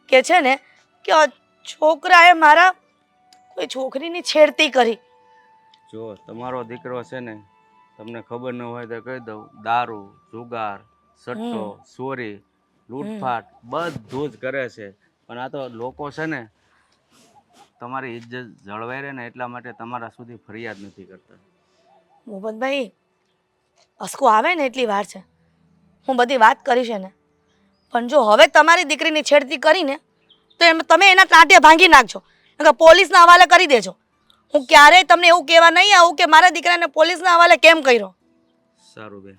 કે છે ને કે છોકરાએ મારા કોઈ છોકરીની છેડતી કરી. જો તમારો દીકરો છે ને તમને ખબર ન હોય તો કહી દઉં, દારૂ, જુગાર, સટ્ટો, ચોરી, લૂંટફાટ બધું જ કરે છે. પણ આ તો લોકો છે ને તમારી ઇજ્જત જળવાઈ રહે ને એટલા માટે તમારા સુધી ફરિયાદ નથી કરતા. મોહમ્મદભાઈ, અસકો આવે ને એટલી વાર છે, હું બધી વાત કરીશ ને, પણ જો હવે તમારી દીકરીની છેડતી કરીને તો તમે એના ટાંટિયા ભાંગી નાખજો, પોલીસના હવાલે કરી દેજો. હું ક્યારેય તમને એવું કહેવા નહીં આવું કે મારા દીકરાને પોલીસના હવાલે કેમ કર્યો. સારું બેન.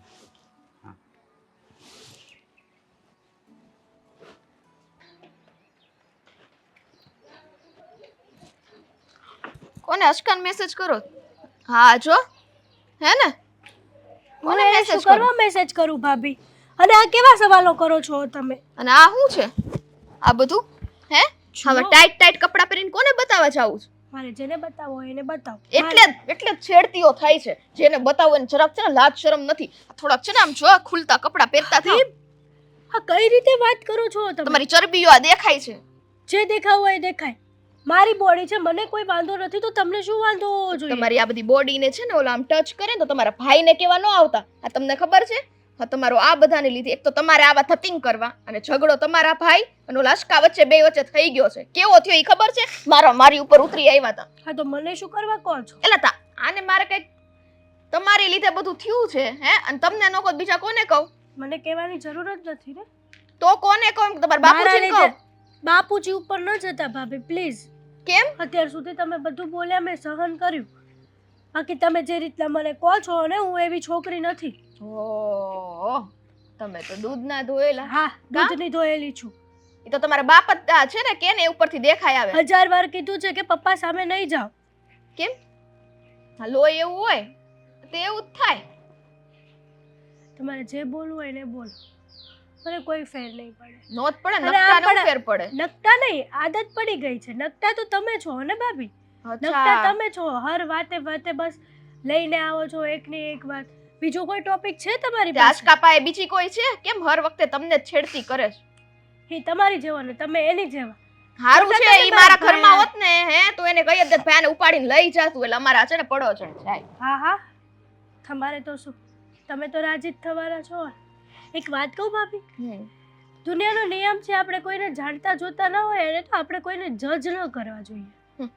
કોને અશકાન મેસેજ કરો? હા જો હે ને મને શું કરવા મેસેજ કરું ભાભી? અને આ કેવા સવાલો કરો છો તમે? અને આ શું છે આ બધું? હે હવે ટાઈટ ટાઈટ કપડાં પહેરીને કોને બતાવવા જાવું છે? મારે જેને બતાવો એને બતાવો. એટલે જ છેડતીઓ થાય છે. જેને બતાવો એને જરાક છે ને લાજ શરમ નથી. થોડાક છે ને આમ જો ખુલતા કપડાં પહેરતા થઈ. હા, કઈ રીતે વાત કરો છો તમે? તમારી ચરબીઓ આ દેખાય છે. જે દેખાવું હોય દેખાય. મારી બોડી છે, મને કોઈ વાંધો નથી, તો તમને શું વાંધો હોવો જોઈએ? તમારી આ બધી બોડીને છે ને ઓલા આમ ટચ કરે ને તો તમારા ભાઈને કેવા ન આવતા. આ તમને ખબર છે? હા, તમારો આ બધાને લીધે એક તો તમારે આવા થતિંગ કરવા અને ઝઘડો તમારા ભાઈ અને ઓલા અશકા વચ્ચે બે વચ્ચે થઈ ગયો છે. કેવો થયો એ ખબર છે? મારી ઉપર ઉતરી આવ્યા હતા. હા, તો મને શું કરવા કહો છો? એલા તા આને મારે કઈ તમારી લીધે બધું થયું છે હે, અને તમને નો કહો બીજા કોને કહું? મને કહેવાની જરૂર જ નથી ને. તો કોને કહું? તમારા બાપુજીને કહો. બાપુજી ઉપર ન જતા ભાભી, પ્લીઝ. કેમ? અત્યાર સુધી તમે બધું બોલ્યા, મેં સહન કર્યું. બાકી તમે જે રીતના મને કહો છો ને, હું એવી છોકરી નથી. ઓહ, તમે તો દૂધ ના ધોયેલા. હા, દૂધની ધોયેલી છું. એ તો તમારા બાપ જ છે ને, કે ને ઉપરથી દેખાય આવે. 1000 વાર કીધું છે કે પપ્પા સામે નહીં જાઓ. કેમ? હા, લોહી એવું હોય તો એવું જ થાય. તમારે જે બોલવું હોય ને બોલો, મને કોઈ ફેર નહીં પડે. નોત પડે, નકટાનો ફેર પડે. નકટા નહીં, આદત પડી ગઈ છે. નકટા તો તમે છો ને ભાભી, નકટા તમે છો. હર વાતે વાતે બસ લઈને આવો છો એકની એક વાત. બીજો કોઈ ટોપિક છે તમારી તે પાસે? આશકા પાસે બીજી કોઈ છે? કેમ હર વખતે તમને જ છેડતી કરે છે? એ તમારી જેવો ને તમે એની જેવા. હારું એટલે છે તમે ઈ મારા મારા ઘરમાં ભાઈ- હોત ને હે તો એને કહી દે ભાઈને ઉપાડીને લઈ જાતું એટલે અમારા છે ને પડો છે જાય. હા હા, તમારે તો શું, તમે તો રાજી જ થવાના છો. એક વાત કહું ભાભી, દુનિયાનો નિયમ છે આપણે કોઈને જાણતા જોતા ન હોય એને તો આપણે કોઈને જજ ન કરવા જોઈએ.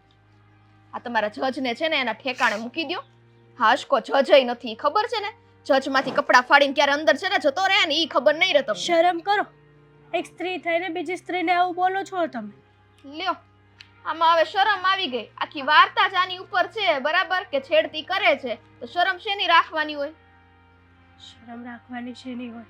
આ તમારા જજને છે ને એના ઠેકાણે મૂકી દ્યો. હાશકો જજય નથી ખબર છે ને, જજમાંથી કપડાં ફાડીને ક્યારે અંદર છે ને જતો રહે ને ઈ ખબર નહીં રહે તમને. શરમ કરો, એક સ્ત્રી થઈને બીજી સ્ત્રીને આવું બોલો છો તમે. લ્યો આમાં હવે શરમ આવી ગઈ. આખી વાર્તા જ આની ઉપર છે બરાબર કે છેડતી કરે છે તો શરમ શેની રાખવાની હોય? શરમ રાખવાની છે નહીં હોય.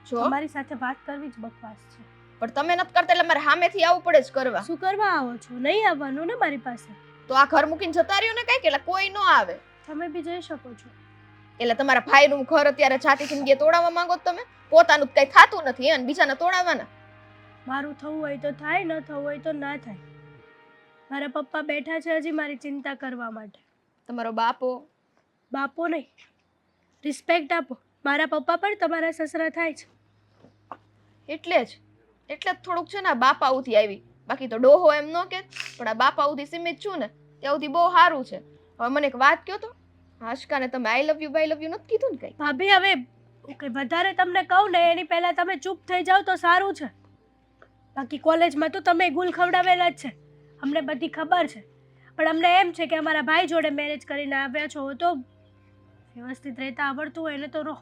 જો તમારી સાથે વાત કરવી જ બકવાસ છે. પણ તમે નથી કરતા એટલે મારે સામેથી આવવું પડે જ કરવા. શું કરવા આવો છો? નહીં આવવાનું ને મારી પાસે. તો આ ઘર મૂકીને જતા રહ્યો ને કઈ કે એટલે કોઈ ન આવે. તમે બી જઈ શકો છો. એટલે તમારા ભાઈનું ઘર અત્યારે જાતીથી ગયા તોડાવવા માંગો છો તમે? પોતાનું કઈ થાતું નથી અને બીજાને તોડાવવાના. મારું થવું હોય તો થાય, ન થવું હોય તો ના થાય. મારા પપ્પા બેઠા છે હજી મારી ચિંતા કરવા માટે. તમારો બાપો બાપો નહીં, રિસ્પેક્ટ આપો. મારા પપ્પા પણ તમારા સસરા થાય છે. એટલે જ થોડુંક છે ને આ બાપા ઉથી આવી. બાકી તો ડોહો એમ ન કે, પણ આ બાપા ઉથી સીમિત છું ને ત્યાં સુધી બહુ સારું છે. હવે મને એક વાત કહો તો, આશકાને તમે I love you bye love you નથી કીધું ને કઈ? ભાભી હવે ઓકે વધારે તમને કહું ને એની પહેલા તમે ચૂપ થઈ જાઓ તો સારું છે. બાકી કોલેજમાં તો તમે ગુલ ખવડાવેલા જ છે, અમને બધી ખબર છે. પણ અમને એમ છે કે અમારા ભાઈ જોડે મેરેજ કરીને આવ્યા છો તો વ્યવસ્થિત રહેતા આવડતું હોય ને તો રહો.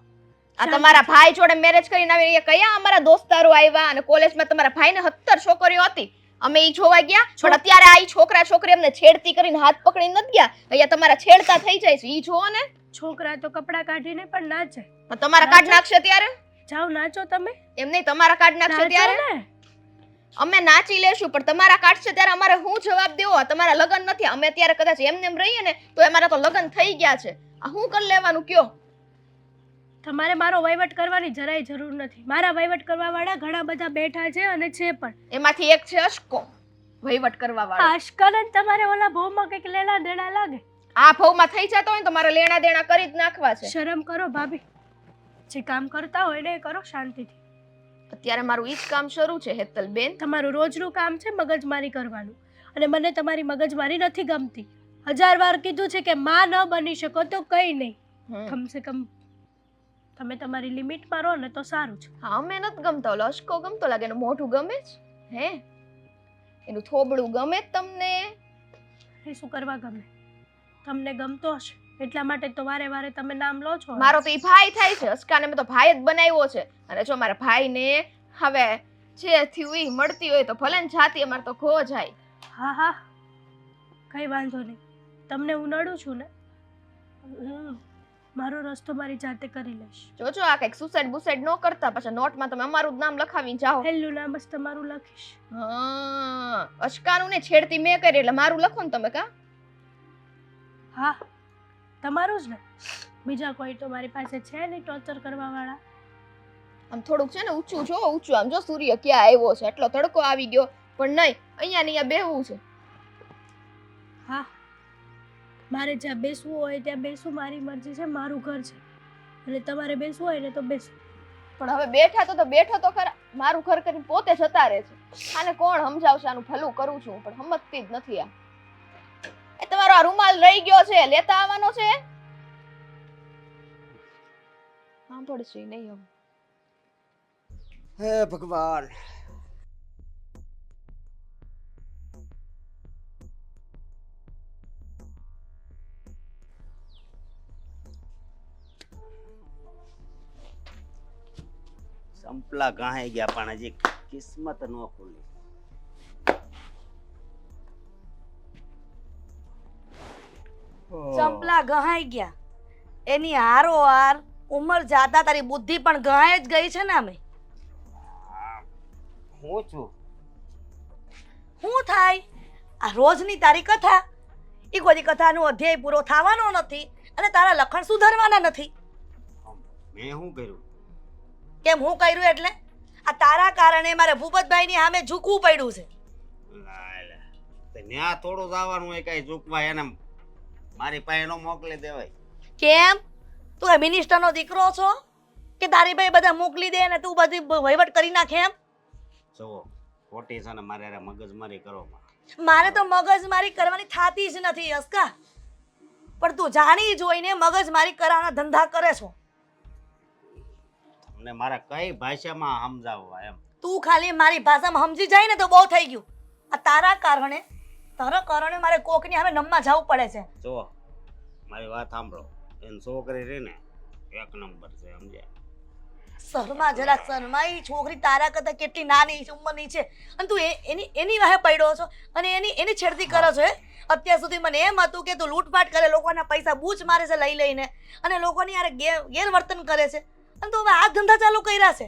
આ તમારા ભાઈ જોડે મેરેજ કરીને આવી એ કયા અમારા દોસ્તારો આવ્યા અને કોલેજમાં તમારા ભાઈને 17 છોકરીઓ હતી. અમે ઈ જોવા ગયા પણ અત્યારે આ ઈ છોકરા છોકરી અમને છેડતી કરીને હાથ પકડીને નથી ગયા. અહીંયા તમારા છેડતા થઈ જાય છે ઈ જોવો ને. છોકરા તો કપડાં કાઢીને પણ નાચે. પણ તમારા કાઢ નાખશે ત્યારે? જાઓ નાચો તમે. એમ નહીં તમારા કાઢ નાખશે નાચો ત્યારે ને. અમે નાચી લેશું પણ તમારા કાઢશે ત્યારે અમારે શું જવાબ દેવો? તમારા લગ્ન નથી. અમે અત્યારે કદાચ એમને એમ રહીએ ને તો અમારા તો લગ્ન થઈ ગયા છે. આ શું કરી લેવાનું કયો? તમારે મારો વહીવટ કરવાની જરાય જરૂર નથી. મારા વહીવટ કરવા વાળા ઘણા બધા બેઠા છે અને છે પણ. એમાંથી એક છે અશકો વહીવટ કરવા વાળો. આશકાને તમારે ઓલા ભોમાં કંઈક લેણા દેણા લાગે. આ ભવમાં થઈ જતો હોય ને તો મારે લેણા દેણા કરી જ નાખવા છે. શરમ કરો ભાભી, જે કામ કરતા હોય ને એ કરો શાંતિથી. અત્યારે મારું ઈ જ કામ શરૂ છે હેતલબેન. તમારું રોજનું કામ છે મગજમારી કરવાનું અને મને તમારી મગજમારી નથી ગમતી. 1000 વાર કીધું છે કે માં ન બની શકો તો કંઈ નહીં, કમસે કમ તમે તમારી લિમિટમાં રહો ને તો સારું છે. હા અમે નથી ગમતા. ઓલો અશકો ગમતો લાગે. એનું મોઢું ગમે છે હે? એનું થોબડું ગમે જ તમને? એ શું કરવા ગમે? તમને ગમતો હશે એટલા માટે તો વારે વારે તમે નામ લો છો. મારો તો ઈ ભાઈ થાય છે. અશકાને મેં તો ભાઈ જ બનાવ્યો છે. અને જો મારા ભાઈને હવે જે થયું ઈ મળતી હોય તો ભલે ને જાતી અમારે તો ખો જાય. હા હા, કઈ વાંધો નહીં. તમને હું નડું છું ને, હું મારો રસ્તો મારી જાતે કરી લઈશ. જોજો આ કઈક સુસાઇડ બુસાઇડ ન કરતા પાછા નોટમાં તમે અમારું જ નામ લખાવીને જાઓ. પહેલું નામ જ તમારું લખીશ. હા અશકાનું ને છેડતી મેં કરી એટલે મારું લખો ને તમે. કા હા તમારું જ ને, બીજા કોઈ તો મારી પાસે છે નહીં ટોર્ચર કરવા વાળા. આમ થોડુંક છે ને ઊંચું જો ઊંચું. આમ જો સૂર્ય ક્યાં આવ્યો છે, એટલો તડકો આવી ગયો પણ નહીં અહીંયા ને અહીંયા બેહવું છે. હા મારે જ્યાં બેસવું હોય ત્યાં બેસવું, મારી મરજી છે, મારું ઘર છે અને તમારે બેસવું હોય ને તો બેસવું. પણ હવે બેઠા તો બેઠો તો ખરા. મારું ઘર કરીને પોતે જતા રહે છે. આને કોણ સમજાવશે? આનું ભલું કરું છું પણ સમજતી જ નથી. આ એ તમારો આ રૂમાલ રહી ગયો છે, લેતા આવવાનો છે. સાંભળશે નહીં હવે. હે ભગવાન, સંપલા ગાહી ગયા પણ હજી કિસ્મત ન ખુલી. ચંપલા ગહાઈ ગયા એની હારોહાર ઉંમર જાતા તારી બુદ્ધિ પણ ગહાઈ જ ગઈ છે ને. અમે હું છું શું થાય? આ રોજની તારી કથા, એ કોઈ કથાનો અધ્યાય પૂરો થવાનો નથી અને તારા લખણ સુધારવાના નથી. મેં શું કર્યું? કેમ હું કર્યું એટલે? આ તારા કારણે મારે ભૂપતભાઈની સામે ઝૂકવું પડ્યું છે. ત્યાં થોડું જવાનું હોય કઈ ઝૂકવાય એને મારી પાસે નો મોકલી દેવાય. કેમ તું એ મિનિસ્ટરનો દીકરો છો કે તારી ભાઈ બધા મોકલી દે ને તું બધી વહીવટ કરી નાખે એમ? જુઓ ખોટી છે ને મારે હારે મગજમારી કરો માં. મારે તો મગજમારી કરવાની થાતી જ નથી અસ્કા, પણ તું જાણી જોઈને મગજમારી કરવાના ધંધા કરે છો. તમને મારે કઈ ભાષામાં સમજાવવા એમ? તું ખાલી મારી ભાષામાં સમજી જાય ને તો બહુ થઈ ગયું. આ તારા કારણે મારે કોકની સામે નમવા જવું પડે છે. જુઓ મારી વાત સાંભળો, એની છોકરી રહી ને એક નંબર છે સમજ્યા. શર્મા જરાક શર્મા. ઈ છોકરી તારા કરતા કેટલી નાની ઉંમરની છે અને તું એની વાહે પડ્યો છો અને એની છેડતી કરો છો. અત્યાર સુધી મને એમ હતું કે તું લૂંટફાટ કરે, લોકોના પૈસા બૂચ મારે છે લઈ લઈને અને લોકોની યાર ગેરવર્તન કરે છે અને તું હવે આ ધંધા ચાલુ કર્યા છે.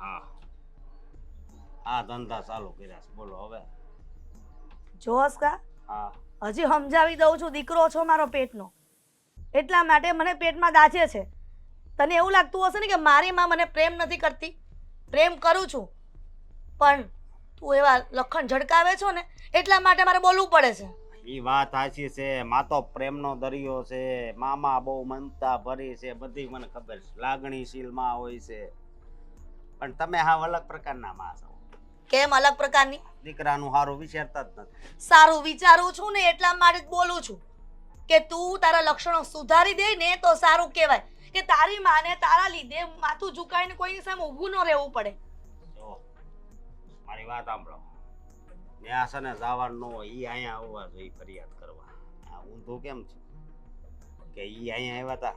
હા આ ધંધા ચાલુ કર્યા છે, બોલો હવે. જો અસ્કા, હા હજી સમજાવી દઉં છું, દીકરો છો મારો પેટનો, એટલા માટે મને પેટમાં દાજે છે. તને એવું લાગતું હશે ને કે મારી માં મને પ્રેમ નથી કરતી? પ્રેમ કરું છું, પણ તું એવા લખણ ઝડકાવે છો ને એટલા માટે મારે બોલવું પડે છે. ઈ વાત સાચી છે, માં તો પ્રેમનો દરિયો છે, મામા બહુ મમતા ભરી છે, બધી મને ખબર છે, લાગણીશીલ માં હોય છે. પણ તમે હાવ અલગ પ્રકારના માં છો. કેમ અલગ પ્રકારની? દીકરાનું સારું વિચારતા જ નથી. સારું વિચારું છું ને એટલા માટે જ બોલું છું કે તું તારા લક્ષણો સુધારી દે ને તો સારું કહેવાય, કે તારી માને તારા લીધે માથું ઝુકાઈને કોઈની સામે ઊભું ન રહેવું પડે. જો મારી વાત સાંભળો, ત્યાં છે ને જવાનું ન હોય, ઈ અહીંયા આવવા જોઈએ ફરિયાદ કરવા. આ ઊંધું કેમ છે કે ઈ અહીંયા આવ્યા હતા?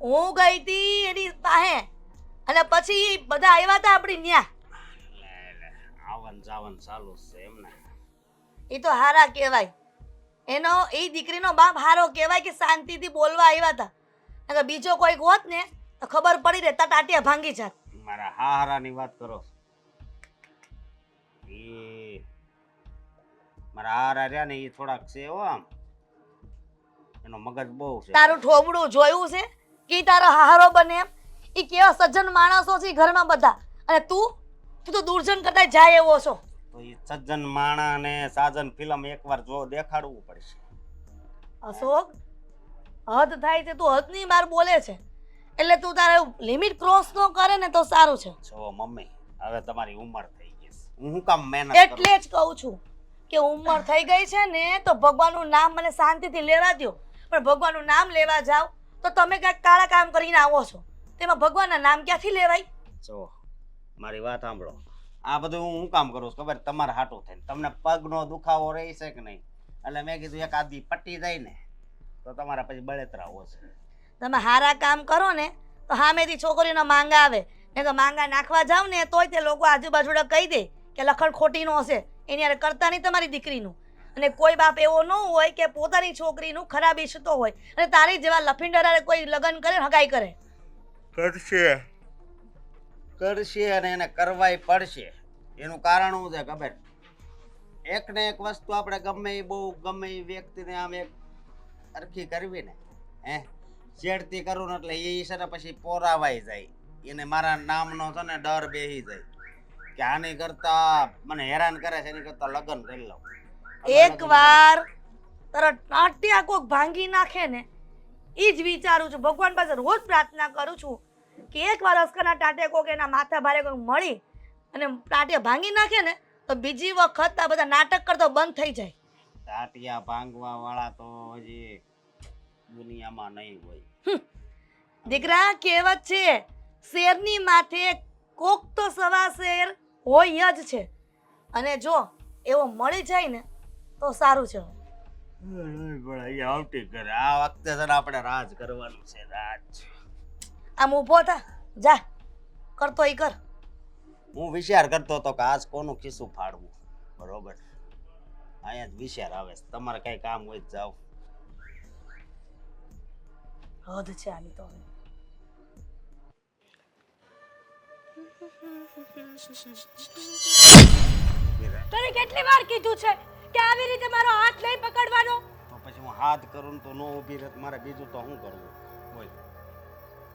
હું ગઈ હતી એની પાસે અને પછી બધા આવ્યા હતા આપણી ન્યા. આવન જાવન ચાલુ છે એમને. એ તો હારા કહેવાય, એનો એ દીકરીનો બાપ હારો કહેવાય કે શાંતિથી બોલવા આવ્યા હતા. નકર બીજો કોઈક હોત ને તો ખબર પડી રહેતા ટાટિયા ભાંગી જાત. મારા હારાની વાત કરો. એ મારા હારા રહ્યા ને એ થોડાક છે હો, આમ એનો મગજ બહુ છે. તારું ઠોબડું જોયું છે કે તારો હારો બને એમ? એ કેવા સજ્જન માણસો છે ઘરમાં બધા, અને તું તો દુર્જન કરતા જાય એવો છો. તો એ સજ્જન માણા ને સાજન ફિલ્મ એકવાર જો દેખાડવું પડશે. અશોક, હદ થાય છે, તું હદની બહાર બોલે છે, એટલે તું તારે લિમિટ ક્રોસ ન કરે ને તો સારું છે. જો મમ્મી, હવે તમારી ઉંમર થઈ ગઈ છે, હું શું કામ મહેનત એટલે જ કહું છું કે ઉંમર થઈ ગઈ છે ને તો ભગવાનનું નામ મને શાંતિથી લેવા દો. પણ ભગવાનનું નામ લેવા જાવ તો તમે કાંઈક કાળા કામ કરીને આવો છો, તેમાં ભગવાનના નામ ક્યાંથી લેવાય? જો મારી વાત સાંભળો, આ બધું હું શું કામ કરું છું ખબર? તમારે હાટું થઈને. તમને પગનો દુખાવો રહી છે કે નહીં, એટલે મેં કીધું એક આદી પટ્ટી જાય ને તો તમારા પછી બળતરા ઓછે. તમે હારા કામ કરો ને તો સામેથી છોકરીનો માંગા આવે, ને તો માંગા નાખવા જાવ ને તોય તે લોકો આજુબાજુ કહી દે કે લખણ ખોટીનો હશે, એની હારે કરતા નહીં તમારી દીકરીનું. અને કોઈ બાપ એવો ન હોય કે પોતાની છોકરીનું ખરાબ ઈચ્છતો હોય અને તારી જેવા લફિંડરાએ કોઈ લગ્ન કરે હગાઈ કરે. કરશે અને એને કરવાય પડશે. એનું કારણ શું છે ખબર? એક ને એક વસ્તુ આપણે ગમે એ બહુ ગમે એ વ્યક્તિને આમ એક અરખી કરવી ને છેડતી કરું ને એટલે એ છે ને પછી પોરાવાઈ જાય, એને મારા નામનો છે ને ડર બેસી જાય કે આની કરતા મને હેરાન કરે છે, એની કરતા લગ્ન કરી લઉં. એક વાર તારા ટાટિયા કોક ભાંગી નાખે ને એ જ વિચારું છું, ભગવાન પાસે રોજ પ્રાર્થના કરું છું કે એક વાર અસ્કરના ટાટિયા કોક એના માથા ભારે કોક મળી અને ટાટિયા ભાંગી નાખે ને તો બીજી વખત આ બધા નાટક કરતો બંધ થઈ જાય. ટાટિયા ભાંગવા વાળા તો હજી દુનિયામાં નહીં હોય. દીકરા, કહેવત છે શેરની માથે કોક તો સવા શેર હોય જ છે, અને જો એવો મળી જાય ને તો સારું છે. આવતી કરે આ વખતે છે ને આપણે રાજ કરવાનું છે, રાજ. આમ ઊભો થા, જા કરતો ઈ કર. હું વિચાર કરતો હતો કે આજ કોનું ખિસ્સું ફાડવું, બરોબર? અહીંયા જ વિચાર આવે છે, તમારે કઈ કામ હોય તો જાઓ. હદ છે આની તો. તને કેટલી વાર કીધું છે કે આવી રીતે મારો હાથ નહીં પકડવાનો? તો પછી હું હાથ કરું ને તો નો ઊભી રહે, મારે બીજું તો શું કરવું? બોલ.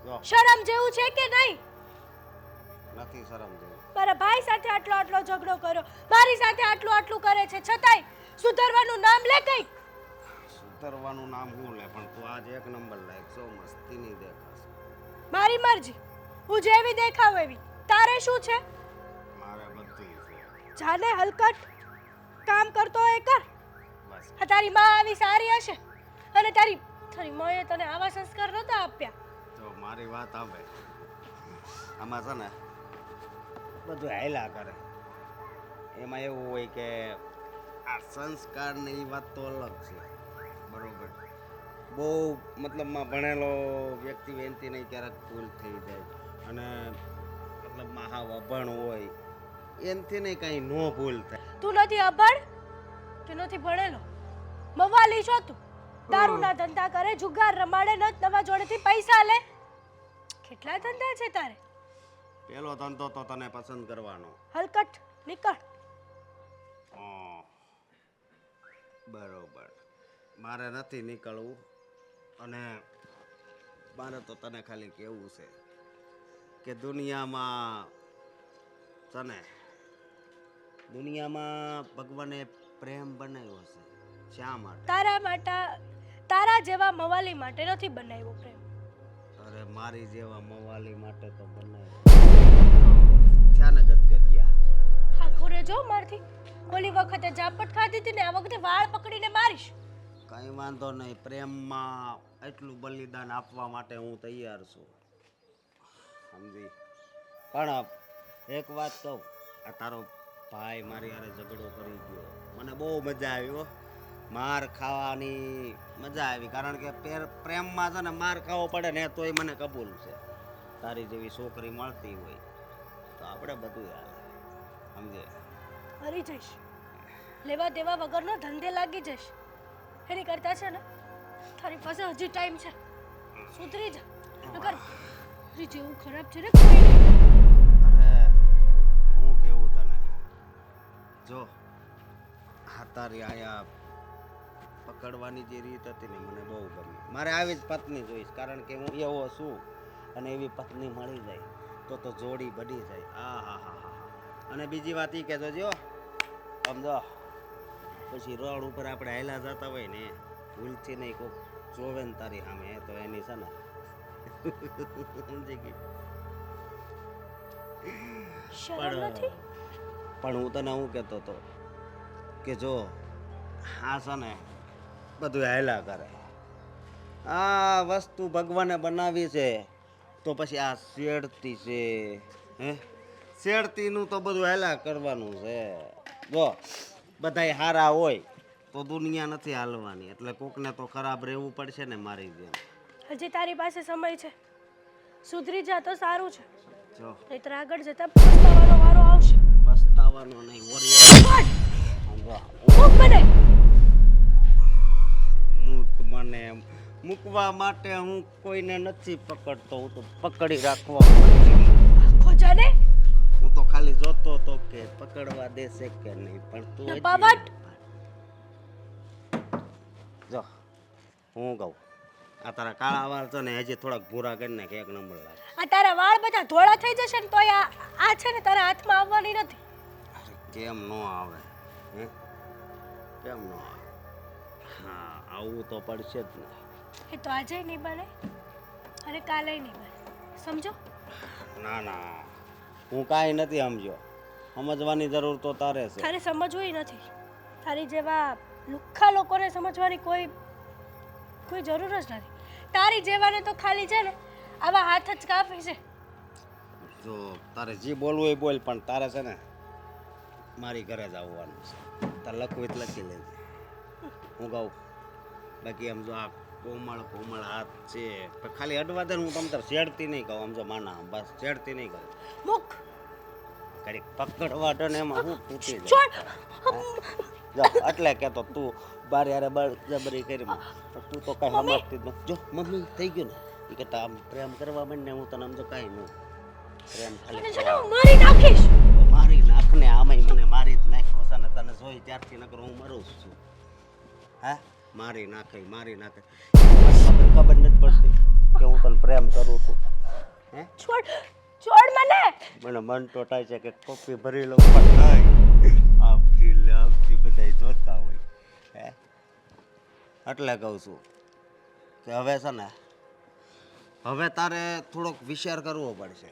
જો શરમ જેવું છે કે નહીં? નથી શરમ જેવું. મારા ભાઈ સાથે આટલો ઝઘડો કર્યો, મારી સાથે આટલું કરે છે, છતાંય સુધારવાનું નામ લે કઈ. છેતરવાનું નામ હું લે, પણ તું આજ એક નંબર લાયક છો, મસ્તીની દેખાશે. મારી મરજી, હું જેવી દેખાવ એવી. તારે શું છે? મારે બધું છે. જાને હલકટ કામ કરતો હોય કર. બસ આ તારી માં આવી સારી હશે અને તારી માએ તને આવા સંસ્કાર નહોતા આપ્યા. તો મારી વાત આવે, આમાં છે ને બધું હાયલા કરે. એમાં એવું હોય કે આ સંસ્કાર ને એ વાત તો અલગ છે, બરોબર. બહુ મતલબમાં ભણેલો વ્યક્તિ એનથી નહીં ક્યારેક ભૂલ થઈ જાય, અને મતલબમાં હાવ અભણ હોય એનથી નહીં કાંઈ ન ભૂલ થાય. તું નથી અભણ કે નથી ભણેલો, મવાલી છો તું. દારૂના ધંધા કરે, જુગાર રમાડે, નત નવા જોડેથી પૈસા લે. કેટલા ધંધા છે તારે? પેલો ધંધો તો તને પસંદ કરવાનો. હલકટ નીકળ. હા, બરોબર. મારે નથી નીકળવું, અને મારે તો તને ખાલી કહેવું છે કે દુનિયામાં ભગવાને પ્રેમ બનાવ્યો છે. શા માટે? તારા જેવા મવાલી માટે નથી બનાવ્યો પ્રેમ. અરે મારી જેવા મવાલી માટે તો બનાવ્યો. થયા ને ગદગદિયા. હા ખોરે જો મારથી ઓલી વખતે ઝાપટ ખાધી હતી ને, આ વખતે વાળ પકડીને મારીશ. કઈ વાંધો નહીં, પ્રેમમાં એટલું બલિદાન આપવા માટે હું તૈયાર છું, સમજી. પણ એક વાત કહું, આ તારો ભાઈ મારી હારે ઝઘડો કરી ગયો, મને બહુ મજા આવી હો. માર ખાવાની મજા આવી, કારણ કે પ્રેમમાં છે ને માર ખાવો પડે ને તોય મને કબૂલ છે. તારી જેવી છોકરી મળતી હોય તો આપણે બધું હાલે, સમજે. મરી જઈશ, લેવા દેવા વગરનો ધંધે લાગી જઈશ. એની કરતા છે ને તારી પાસે હજી ટાઈમ છે, સુધરી જા. નકર તારી જેવું ખરાબ છે ને કોઈ નહીં. અરે હું કેવું તને, જો આ તારી આયા પકડવાની જે રીત હતી ને મને બહુ ગમી. મારે આવી જ પત્ની જોઈશ, કારણ કે હું એવો છું, અને એવી પત્ની મળી જાય તો જોડી બની જાય. આ હા હા હા. અને બીજી વાત એ કે જોજો, સમજો પછી રોડ ઉપર આપણે હાલ્યા જતા હોય ને, ભૂલથી નહીં કોક જોવે ને તારી સામે તો એની છે ને સમજી ગઈ. શરમ નથી? પણ હું તને શું કહેતો હતો કે જો આ છે ને બધું હાલ્યા કરે, આ વસ્તુ ભગવાને બનાવી છે, તો પછી આ શેડતી છે, હે શેડતીનું તો બધું હાલ્યા કરવાનું છે. જો બધાય હારા હોય તો દુનિયા નથી હાલવાની, એટલે કોકને તો ખરાબ રહેવું પડશે ને મારી જેમ. હજી તારી પાસે સમય છે, સુધરી જા તો સારું છે. જો નહીતર આગળ જતા પસ્તાવાનો વારો આવશે. પસ્તાવાનો નહીં, મને મૂકવા માટે હું કોઈને નથી પકડતો, હું તો પકડી રાખવા ખોજાને હું તો ખાલી જોતો હતો કે પકડવા દેશે કે નહીં. પણ તું પાવટ જો હું કહું, આ તારા કાળા વાળ તો ને હજી થોડાક ભૂરા કરી નાખે, એક નંબર લાગે. આ તારા વાળ બધા ધોળા થઈ જશે ને તોય આ છે ને તારા હાથમાં આવવાની નથી. અરે કેમ નો આવે, હે કેમ નો આવે? હા આવું તો પડશે જ ને. એ તો આજે નહીં બને અને કાલે નહીં બને, સમજો? ના ના, હું કાંઈ નથી સમજ્યો. સમજવાની જરૂર તો તારે છે. તારે સમજવું નથી. તારી જેવા લુખ્ખા લોકોને સમજવાની કોઈ જરૂર જ નથી. તારી જેવાને તો ખાલી છે ને આવા હાથ જ કાફી છે. જો તારે જે બોલવું એ બોલ, પણ તારે છે ને મારી ઘરે જ આવવાનું છે. તારે લખવું એટલે લખી લેજે, હું કહું. બાકી આમ જો આ કોમળ હાથ છે, પણ ખાલી અડવા દે હું તમ તાર છેડતી નહીં કહું, આમ જો માના બસ છેડતી નહીં કહું. મુક ઘડીક પકડવા દે ને એમાં હું તૂટી જાય. છોડ. જા એટલે કહેતો તું બારે યારે બળજબરી કરી, તું તો કઈ સમજતી જ નથી. જો મમ્મી થઈ ગયું ને એ કે આમ પ્રેમ કરવા માંડ ને, હું તને આમ જો કાંઈ નહીં પ્રેમ ખાલી મારી નાખીશ. મારી નાખને, આમાંય મને મારી જ નાખ્યો છે ને, તને જોઈ ત્યારથી નકર હું મરું જ છું. હા મારી નાખે ખબર નથી પડતી કે હું તને પ્રેમ કરું છું. હે છોડ મને. મને મન તો થાય છે કે કોફી ભરી લઉં, પણ નહીં. આવતી બધા જોતા હોય. હે એટલે કહું છું કે હવે છે ને હવે તારે થોડોક વિચાર કરવો પડશે,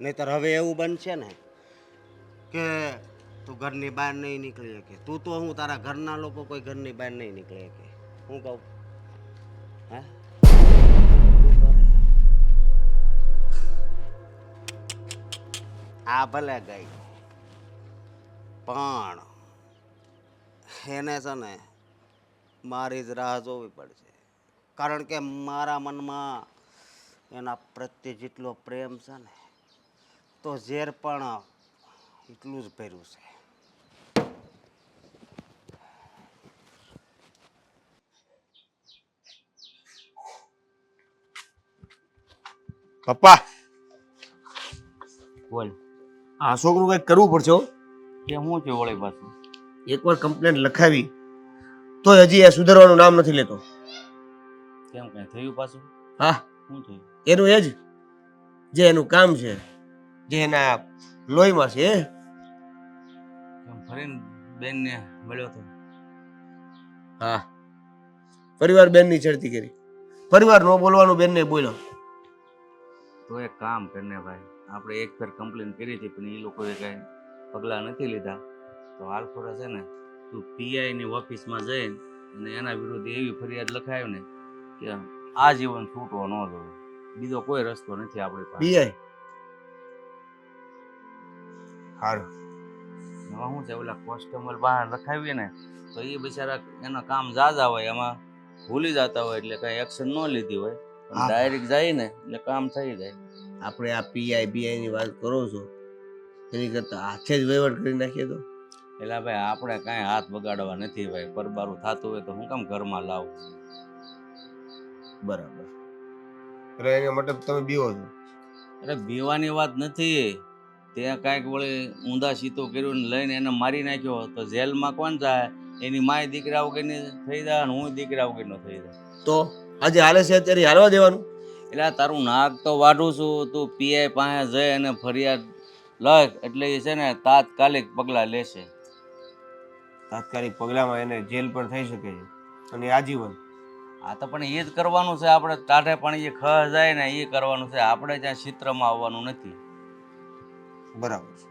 નહીંતર હવે એવું બનશે ને કે તું ઘરની બહાર નહીં નીકળી શકે. તું તો હું તારા ઘરના લોકો કોઈ ઘરની બહાર નહીં નીકળી શકે. હું કહું હે તું કરે. આ ભલે ગઈ પણ એને છે ને મારી જ રાહ જોવી પડશે, કારણ કે મારા મનમાં એના પ્રત્યે જેટલો પ્રેમ છે ને તો ઝેર પણ એટલું જ ભર્યું છે. પપ્પા બોલ આ છોકરું કંઈક કરવું પડશે હો. કે હું છે વળી પાછું? એકવાર કમ્પ્લેન્ટ લખાવી તો હજી એ સુધારવાનું નામ નથી લેતો. કેમ કઈ થયું પાછું? હા, શું થયું? એનું એ જ જે એનું કામ છે, જે એના લોહીમાં છે એ. કેમ ફરીને બેન ને મળ્યો તો? હા, પરિવાર બેનની છેડતી કરી, પરિવાર નો બોલવાનું બેનને બોલ્યો. તો એક કામ કરીને ભાઈ, આપણે એક ફેર કમ્પ્લેન કરી હતી પણ એ લોકોએ કઈ પગલાં નથી લીધા. તો હાલ ફોરા છે ને તું પીઆઈ ની ઓફિસમાં જઈને અને એના વિરુદ્ધ એવી ફરિયાદ લખાયો ને કે આજીવન છૂટવો ન જોઈએ. બીજો કોઈ રસ્તો નથી આપણી પાસે. પીઆઈ હારું. એમાં શું છે, ઓલા કોન્સ્ટેબલ બહાર લખાવીએ ને તો એ બિચારા એના કામ જાજા હોય, એમાં ભૂલી જતા હોય એટલે કઈ એક્શન ન લીધી હોય, પણ હા. ડાયરેક્ટ જાય ને એટલે કામ થઈ જાય. આપણે આ પીઆઈ બીઆઈ ની વાત કરો છો, એની કરતા હાથે જ વહીવટ કરી નાખીએ તો. એટલે ભાઈ આપણે કાંઈ હાથ બગાડવા નથી ભાઈ, પરબારું થતું હોય તો હું કામ ઘરમાં લાવું? બરાબર. એટલે એના માટે તમે બીવો છો. અરે બીવાની વાત નથી, ત્યાં કાંઈક વળી ઊંધા સીતું કર્યું ને લઈને એને મારી નાખ્યો તો જેલમાં કોણ જાય? એની માય દીકરા વગરની થઈ જાય અને હું દીકરા વગરનો થઈ જાય. તો આજે હાલે છે અત્યારે હાલવા દેવાનું. એટલે આ તારું નાક તો વાઢું છું, તું પીઆઈ પાસે જઈ અને ફરિયાદ લખ એટલે એ છે ને તાત્કાલિક પગલાં લેશે. તાત્કાલિક પગલામાં એને જેલ પણ થઈ શકે છે અને આજીવન. આ તો પણ એ જ કરવાનું છે આપણે, ટાઢે પણ એ ખ જાય ને એ કરવાનું છે, આપણે ત્યાં ચિત્રમાં આવવાનું નથી. બરાબર છે.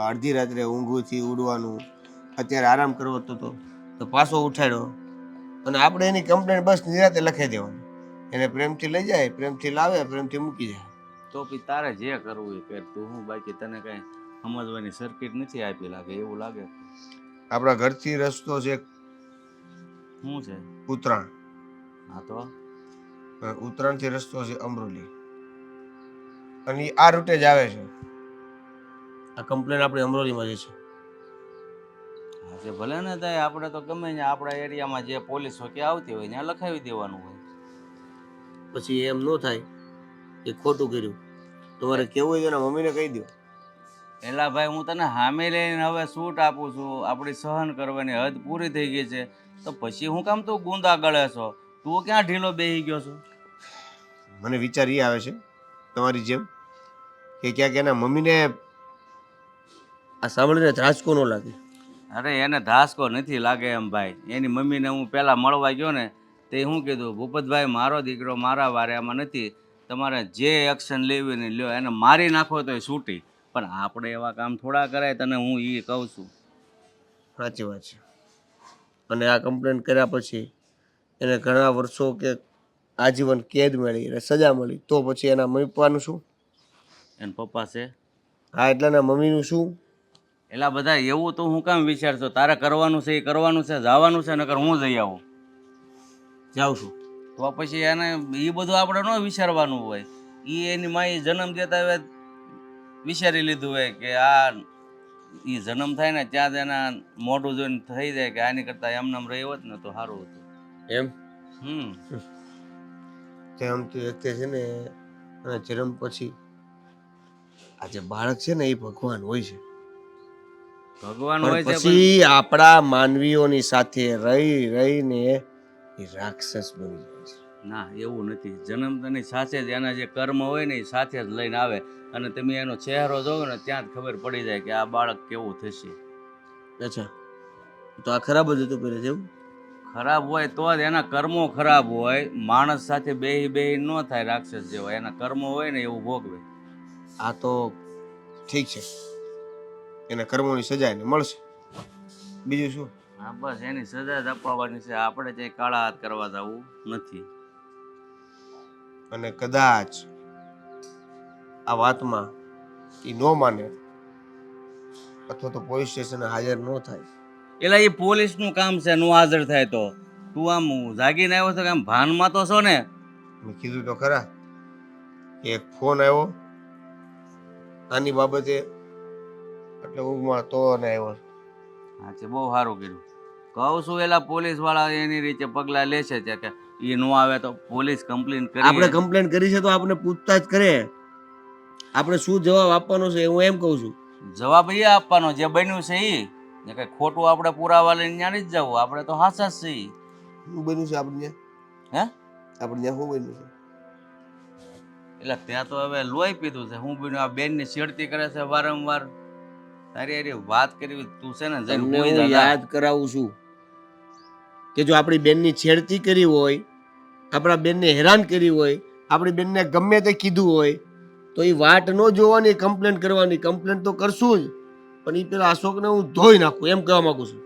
અડધી રાત્રે ઊંઘથી ઉડવાનું, અત્યારે આરામ કરવો તો પાછો ઉઠાડ્યો અને આપણે એની કમ્પ્લેન્ટ બસ નિરાતે લખાઈ દેવાની. એને પ્રેમથી લઈ જાય, પ્રેમથી લાવે, પ્રેમથી મૂકી જાય. તો પછી તારે જે કરવું એ કર તું. હું બાકી તને કઈ સમજવાની સર્કિટ નથી આપી લાગે એવું લાગે. આપણા ઘરથી રસ્તો છે શું છે? ઉત્તરાયણ, હા તો ઉત્તરાયણથી રસ્તો છે અમરોલી, અને ઈ આ રૂટે જ આવે છે. આ કમ્પ્લેન આપણી અમરોલીમાં જ છે. આજે ભલે ને થાય, આપણે તો ગમે ત્યાં આપણા એરિયામાં જે પોલીસ ચોકી આવતી હોય ત્યાં લખાવી દેવાનું હોય. પછી એમ ન થાય એ ખોટું કર્યું, તમારે કેવું હોય એના મમ્મીને કહી દો. એલા ભાઈ હું તને હામે લઈને હવે છૂટ આપું છું, આપણી સહન કરવાની હદ પૂરી થઈ ગઈ છે, તો પછી હું કામ તું ગુંદા ગળે છો? તું ક્યાં ઢીલો બેસી ગયો છો? મને વિચાર એ આવે છે તમારી જેમ કે ક્યાંક એના મમ્મીને આ સાંભળીને ધ્રાસકો ન લાગે. અરે એને ધાસકો નથી લાગે એમ ભાઈ. એની મમ્મીને હું પહેલાં મળવા ગયો ને તે શું કીધું, ભૂપતભાઈ મારો દીકરો મારા વારે આમાં નથી, તમારે જે એક્શન લેવી ને લ્યો, એને મારી નાખો તો એ છૂટી. પણ આપણે એવા કામ થોડા કરાય, તને હું એ કહું છું. સાચી વાત છે. અને આ કમ્પ્લેન કર્યા પછી એને ઘણા વર્ષો કે આજીવન કેદ મળી અને સજા મળી, તો પછી એના મમ્મી પપ્પાનું શું? એને પપ્પા છે. હા, એટલે એના મમ્મીનું શું? એટલા બધા એવું તો હું કામ વિચારશો? તારે કરવાનું છે એ કરવાનું છે, જવાનું છે, નકર હું જઈ આવું. જાઉં છું. તો પછી એને એ બધું આપણે ન વિચારવાનું હોય. એ એની માએ જન્મ દેતા હવે વિચારી લીધું હોય કે આ એ જન્મ થાય ને ત્યાં જ એના મોઢું જોઈને થઈ જાય કે આની કરતાં એમને એમ રહી હોત ને તો સારું હતું એમ હમ તે વ્યક્તિ છે ને અને જન્મ પછી આ જે બાળક છે ને એ ભગવાન હોય છે, ભગવાન પણ હોય છે પછી આપણા માનવીઓની સાથે રહી રહીને એ રાક્ષસ બની જાય છે. ના એવું નથી. જન્મતાની સાથે જ એના જે કર્મ હોય ને એ સાથે જ લઈને આવે, અને તમે એનો ચહેરો જોવો ને ત્યાં જ ખબર પડી જાય કે આ બાળક કેવું થશે. અચ્છા, તો આ ખરાબ જ હતું પહેલે જેવું? ખરાબ હોય તો જ એના કર્મો ખરાબ હોય. માણસ સાથે બેહી બેહી ન થાય રાક્ષસ જેવા. એના કર્મો હોય ને એવું ભોગવે. આ તો ઠીક છે, એના કર્મોની સજા એને મળશે, બીજું શું. હા બસ એની સજા જ અપાવવાની છે. આપણે ક્યાંય કાળા હાથ કરવા જવું નથી. અને કદાચ આ વાતમાં એ ન માને અથવા તો પોલીસ સ્ટેશને હાજર ન થાય, એટલે એ પોલીસનું કામ છે નો હાજર થાય તો. તું આમ જાગીને આવ્યો છો કે આમ ભાનમાં તો છો ને? મેં કીધું તો ખરા કે એક ફોન આવ્યો આની બાબતે, એટલે ઊંઘમાં તો ને આવ્યો. હા છે, બહુ સારું કર્યું. કહું છું એલા પોલીસ વાળા એની રીતે પગલા લેશે છે કે એ નો આવે તો પોલીસ કમ્પ્લેન કરી. આપણે કમ્પ્લેન કરી છે તો આપણે પૂછતાછ કરે, આપણે શું જવાબ આપવાનો છે હું એમ કહું છું. જવાબ એ આપવાનો જે બન્યું છે એ. ને કઈ ખોટું આપણે પુરાવા લઈને ત્યાં જ જવું. આપણે તો હાચા જ છીએ. શું બન્યું છે આપણે ત્યાં? હે આપણે ત્યાં શું બન્યું છે? એટલે ત્યાં તો હવે લોહી પીધું છે. હું બન્યું? આ બેન ની છેડતી કરે છે વારંવાર. તારી અરે વાત કરવી તું છે ને જઈને તમને હોઈ હું જા. યાદ કરાવું છું કે જો આપણી બેનની છેડતી કરી હોય, આપણા બેનને હેરાન કરી હોય, આપણી બેનને ગમે તે કીધું હોય તો એ વાટ ન જોવાની, કમ્પ્લેન કરવાની. કમ્પ્લેન તો કરશું જ, પણ એ પેલા અશોકને હું ધોઈ નાખું એમ કહેવા માંગુ છું.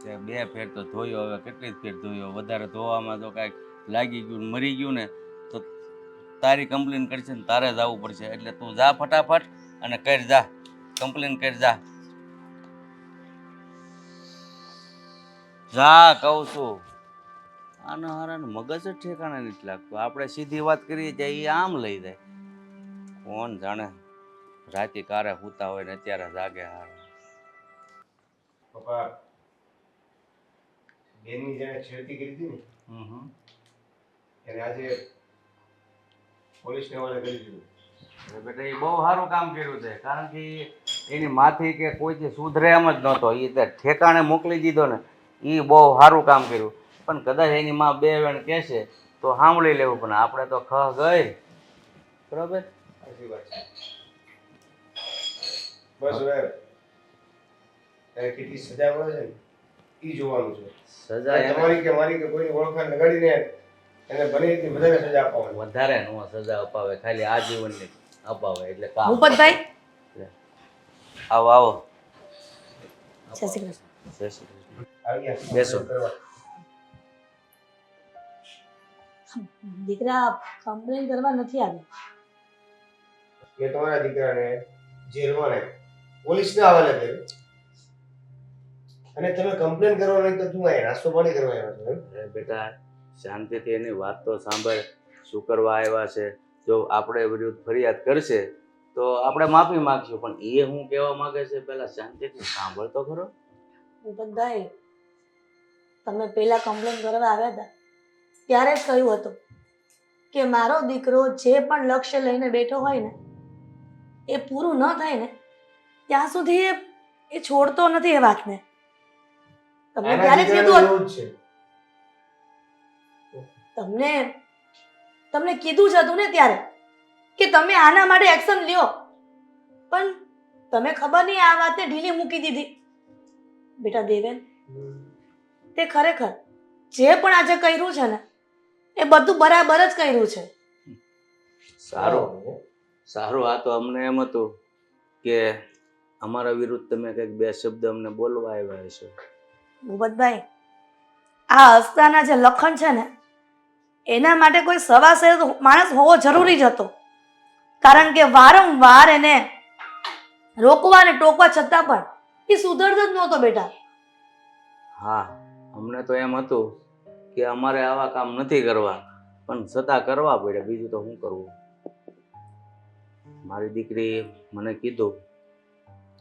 તે બે ફેર તો ધોયો, હવે કેટલી ફેર ધોયો. વધારે ધોવામાં તો કાંઈક લાગી ગયું ને મરી ગયું ને તો તારી કમ્પ્લેન કરશે ને તારે જવું પડશે. એટલે તું જા ફટાફટ અને કરી જા, કમ્પ્લેન કરી જા. જા કહું છું. આના હારાને મગજ જ ઠેકાણે નથી લાગતું. આપણે સીધી વાત કરીએ છીએ એ આમ લઈ જાય. કોણ જાણે રાતે કારે સૂતા હોય ને અત્યારે જાગે. હારા પપ્પા, બેનની જેને છેડતી કરી હતી ને એને આજે પોલીસને હવાલે કરી દીધું. બેટા એ બહુ સારું કામ કર્યું છે. કારણ કે એની માથી કે કોઈથી સુધરે એમ જ નહોતો. એ ઠેકાણે મોકલી દીધો ને એ બહુ સારું કામ કર્યું. પણ કદાચ એની માં બે વેણ કહેશે તો સાંભળી લેવું. પણ આપણે તો ખ ગઈ. બરાબર, સાચી વાત છે. બસ હવે એને કેટલી સજા મળે છે ને એ જોવાનું છે. સજા એને તમારી કે મારી કે કોઈની ઓળખાણ લગાડીને એને બને એટલી વધારે સજા આપવાની. વધારે નો સજા અપાવે, ખાલી આજીવનની અપાવે એટલે કામ. ભૂપતભાઈ, આવો આવો. જય શ્રી કૃષ્ણ. જય શ્રી કૃષ્ણ. આવી ગયા બેસો. કરવા. દીકરા કમ્પ્લેન કરવા નથી આવ્યા. મેં તમારા દીકરાને જેલમાં નાખ્યો, પોલીસને હવાલે કર્યો, અને તમે કમ્પ્લેન કરવા નહીં તો તું અહીં નાસ્તો પાણી કરવા આવ્યો છો એમ? અરે બેટા શાંતિથી એની વાત તો સાંભળ. શું કરવા આવ્યા છે? જો આપણે વિરુદ્ધ ફરિયાદ કરશે તો આપણે માફી માંગશું. પણ એ હું કહેવા માંગે છે પેલા શાંતિથી સાંભળ તો ખરો. ભૂપતભાઈ, તમે પેલા કમ્પ્લેન કરવા આવ્યા હતા ત્યારે જ કહ્યું હતું કે મારો દીકરો જે પણ લક્ષ્ય લઈને બેઠો હોય ને એ પૂરું ન થાય ને ત્યાં સુધી એ છોડતો નથી એ વાતને. તમને આના ત્યારે જ દીકરાનું કીધું હતું. એવું જ છે. તમને કીધું જ હતું ને ત્યારે કે તમે આના માટે એક્શન લ્યો, પણ તમે ખબર નહીં આ વાતને ઢીલી મૂકી દીધી. બેટા દેવેન, તે ખરેખર જે પણ આજે કર્યું છે ને એ બધું બરાબર જ કર્યું છે. સારું સારું. આ તો અમને એમ હતું કે અમારા વિરુદ્ધ તમે કંઈક બે શબ્દ અમને બોલવા આવ્યા હશો. ભૂપતભાઈ, આ હસ્તાના જે લખણ છે ને એના માટે કોઈ સવાસેર માણસ હોવો જરૂરી જ હતો. કારણ કે વારંવાર એને રોકવા અને ટોકવા છતાં પણ એ સુધરતો જ નહોતો બેટા. હા, અમને તો એમ હતું કે અમારે આવા કામ નથી કરવા, પણ છતાં કરવા પડે. બીજું તો શું કરવું? મારી દીકરી મને કીધું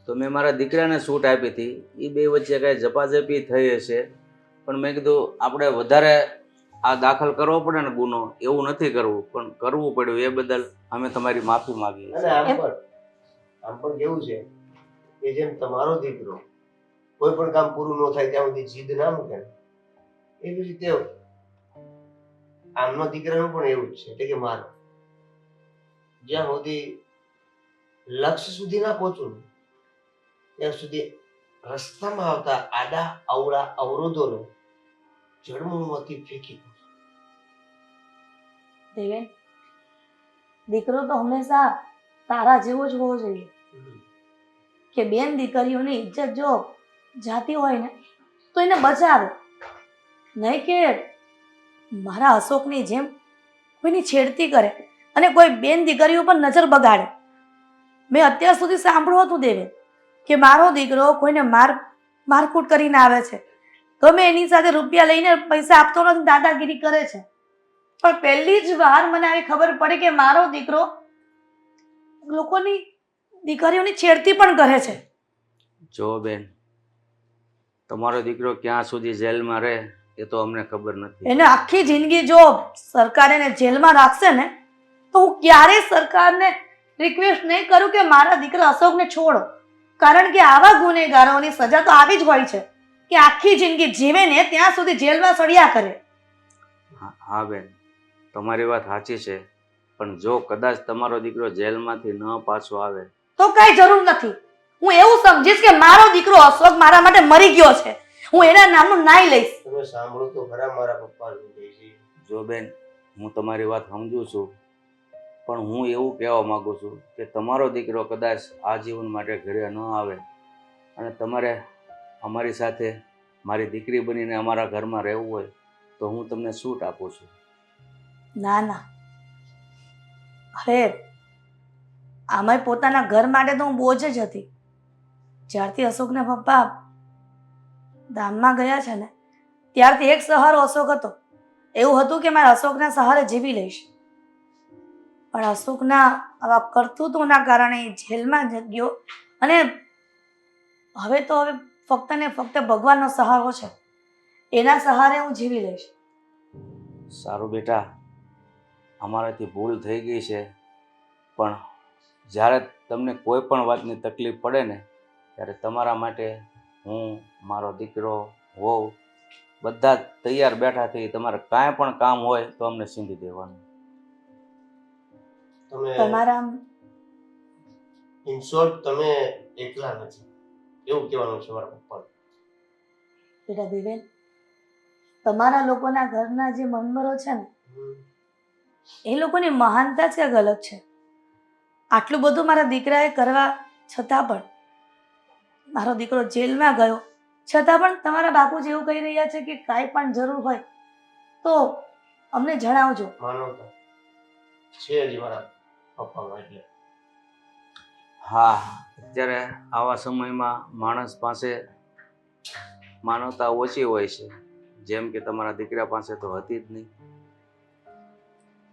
તો મેં મારા દીકરાને છૂટ આપી હતી. એ બે વચ્ચે કાંઈ ઝપાઝપી થઈ હશે, પણ મેં કીધું આપણે વધારે આ દાખલ કરવો પડે ને ગુનો, એવું નથી કરવું, પણ કરવું પડ્યું. એ બદલ અમે તમારી માફી માંગીએ. અને આમ પણ કેવું છે કે જેમ તમારો દીકરો કોઈ પણ કામ પૂરું ન થાય ત્યાં સુધી જીદ ના મૂકે ને, એવી રીતે આમનો દીકરાનું પણ એવું જ છે. એટલે કે મારો જ્યાં સુધી લક્ષ્ય સુધી ના પહોંચું ને ત્યાં સુધી રસ્તામાં આવતા આડા અવળા અવરોધોને જન્મમાંથી ફેંકી દઉં. દેવેન, દીકરો તો હંમેશા તારા જેવો જ હોવો જોઈએ કે બેન દીકરીઓની ઇજ્જત જો જાતી હોય ને તો એને બચાવે, નહીં કે મારા અશોકની જેમ કોઈની છેડતી કરે અને કોઈ બેન દીકરીઓ પર નજર બગાડે. મેં અત્યાર સુધી સાંભળ્યું હતું દેવે કે મારો દીકરો કોઈને મારકૂટ કરીને આવે છે, ગમે એની સાથે રૂપિયા લઈને પૈસા આપતો નથી, દાદાગીરી કરે છે. પણ પહેલી જ વાર મને આવી ખબર પડી કે મારો દીકરો લોકોની દીકરીઓની છેડતી પણ કરે છે. જો બેન, તમારો દીકરો ક્યાં સુધી જેલમાં રહે એ તો અમને ખબર નથી. એને આખી જિંદગી જો સરકાર એને જેલમાં રાખશે ને તો હું ક્યારેય સરકારને રિક્વેસ્ટ નહીં કરું કે મારા દીકરા અશોકને છોડો, કારણ કે આવા ગુનેગારોની સજા તો આવી જ હોય છે કે આખી જિંદગી જીવે ને ત્યાં સુધી જેલમાં સળિયા કરે. હા બેન, તમારી વાત સાચી છે, પણ જો કદાચ તમારો દીકરો જેલમાંથી ન પાછો આવે તો કઈ જરૂર નથી. હું એવું સમજીશ કે મારો દીકરો અશોક મારા માટે મરી ગયો છે, હું એના નામનું નાઈ લઈશ. તમે સાંભળો તો ખરા મારા પપ્પા જયજી. જો બેન, હું તમારી વાત સમજુ છું, પણ હું એવું કહેવા માંગુ છું કે તમારો દીકરો કદાચ આજીવન માટે ઘરે ન આવે અને તમારે અમારી સાથે મારી દીકરી બનીને અમારા ઘરમાં રહેવું હોય તો હું તમને છૂટ આપું છું. ના ના, અરે આમાંય પોતાના ઘર માટે તો હું બોજ જ હતી. જ્યારથી અશોકના પપ્પા ગામમાં ગયા છે ને ત્યારથી એક સહારો અશોક હતો. એવું હતું કે મારે અશોકના સહારે જીવી લઈશ, પણ અશોકના આવા કરતૂતોના કારણે એ જેલમાં જ ગયો અને હવે ફક્ત ને ફક્ત ભગવાનનો સહારો છે, એના સહારે હું જીવી લઈશ. સારું બેટા, અમારાથી ભૂલ થઈ ગઈ છે, પણ જ્યારે તમને કોઈ પણ વાતની તકલીફ પડે ને ત્યારે તમારા માટે હું, મારો દીકરો, વહુ બધા જ તૈયાર બેઠા થઈ. તમારે કાંઈ પણ કામ હોય તો અમને સીંધી દેવાનું. તમે તમારા ઇન શોર્ટ તમે એકલા નથી એવું કહેવાનું છે મારા પપ્પા. બેટા દેવેન, તમારા લોકોના ઘરના જે મેમ્બરો છે ને એ લોકોની મહાનતા જ કંઈક અલગ છે. આટલું બધું મારા દીકરાએ કરવા છતાં પણ, મારો દીકરો જેલમાં ગયો છતાં પણ તમારા બાપુજી એવું કહી રહ્યા છે કે કાંઈ પણ જરૂર હોય તો અમને જણાવજો. માનવતા છે જ મારા પપ્પામાં એટલે. હા, અત્યારે આવા સમયમાં માણસ પાસે માનવતા ઓછી હોય છે, જેમ કે તમારા દીકરા પાસે તો હતી જ નહીં.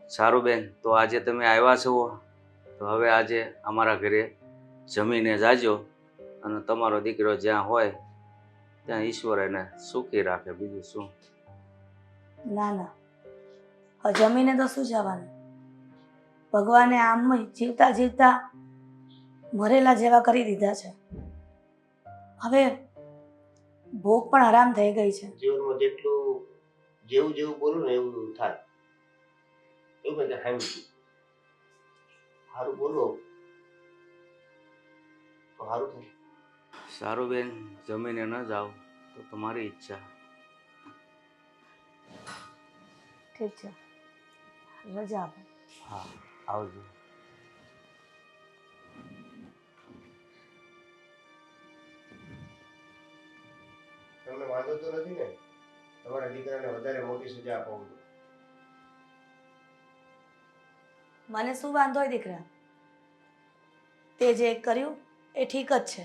સારું બેન, તો આજે તમે આવ્યા છો તો હવે આજે અમારા ઘરે જમીને જાજો અને તમારો દીકરો જ્યાં હોય ત્યાં ઈશ્વર એને સુખી રાખે, બીજું શું. ના ના, હવે જમીને તો શું જવાનું, ભગવાને આમ જીવતા જીવતા મરેલા જેવા કરી દીધા છે. હવે ભૂખ પણ આરામ થઈ ગઈ છે. જીવનમાં જેટલું જેવું જેવું બોલું ને એવું થાય. એવું કે સારું બોલો તો સારું થાય. સારું બેન, જમીને ન જાઓ તો તમારી ઈચ્છા. ઠીક છે, રજા આપો. હા, આવજો. તમને વાંધો તો નથી ને તમારા દીકરાને વધારે મોટી સજા આપવું? મને શું વાંધો હોય દીકરા, તે જે કર્યું એ ઠીક જ છે.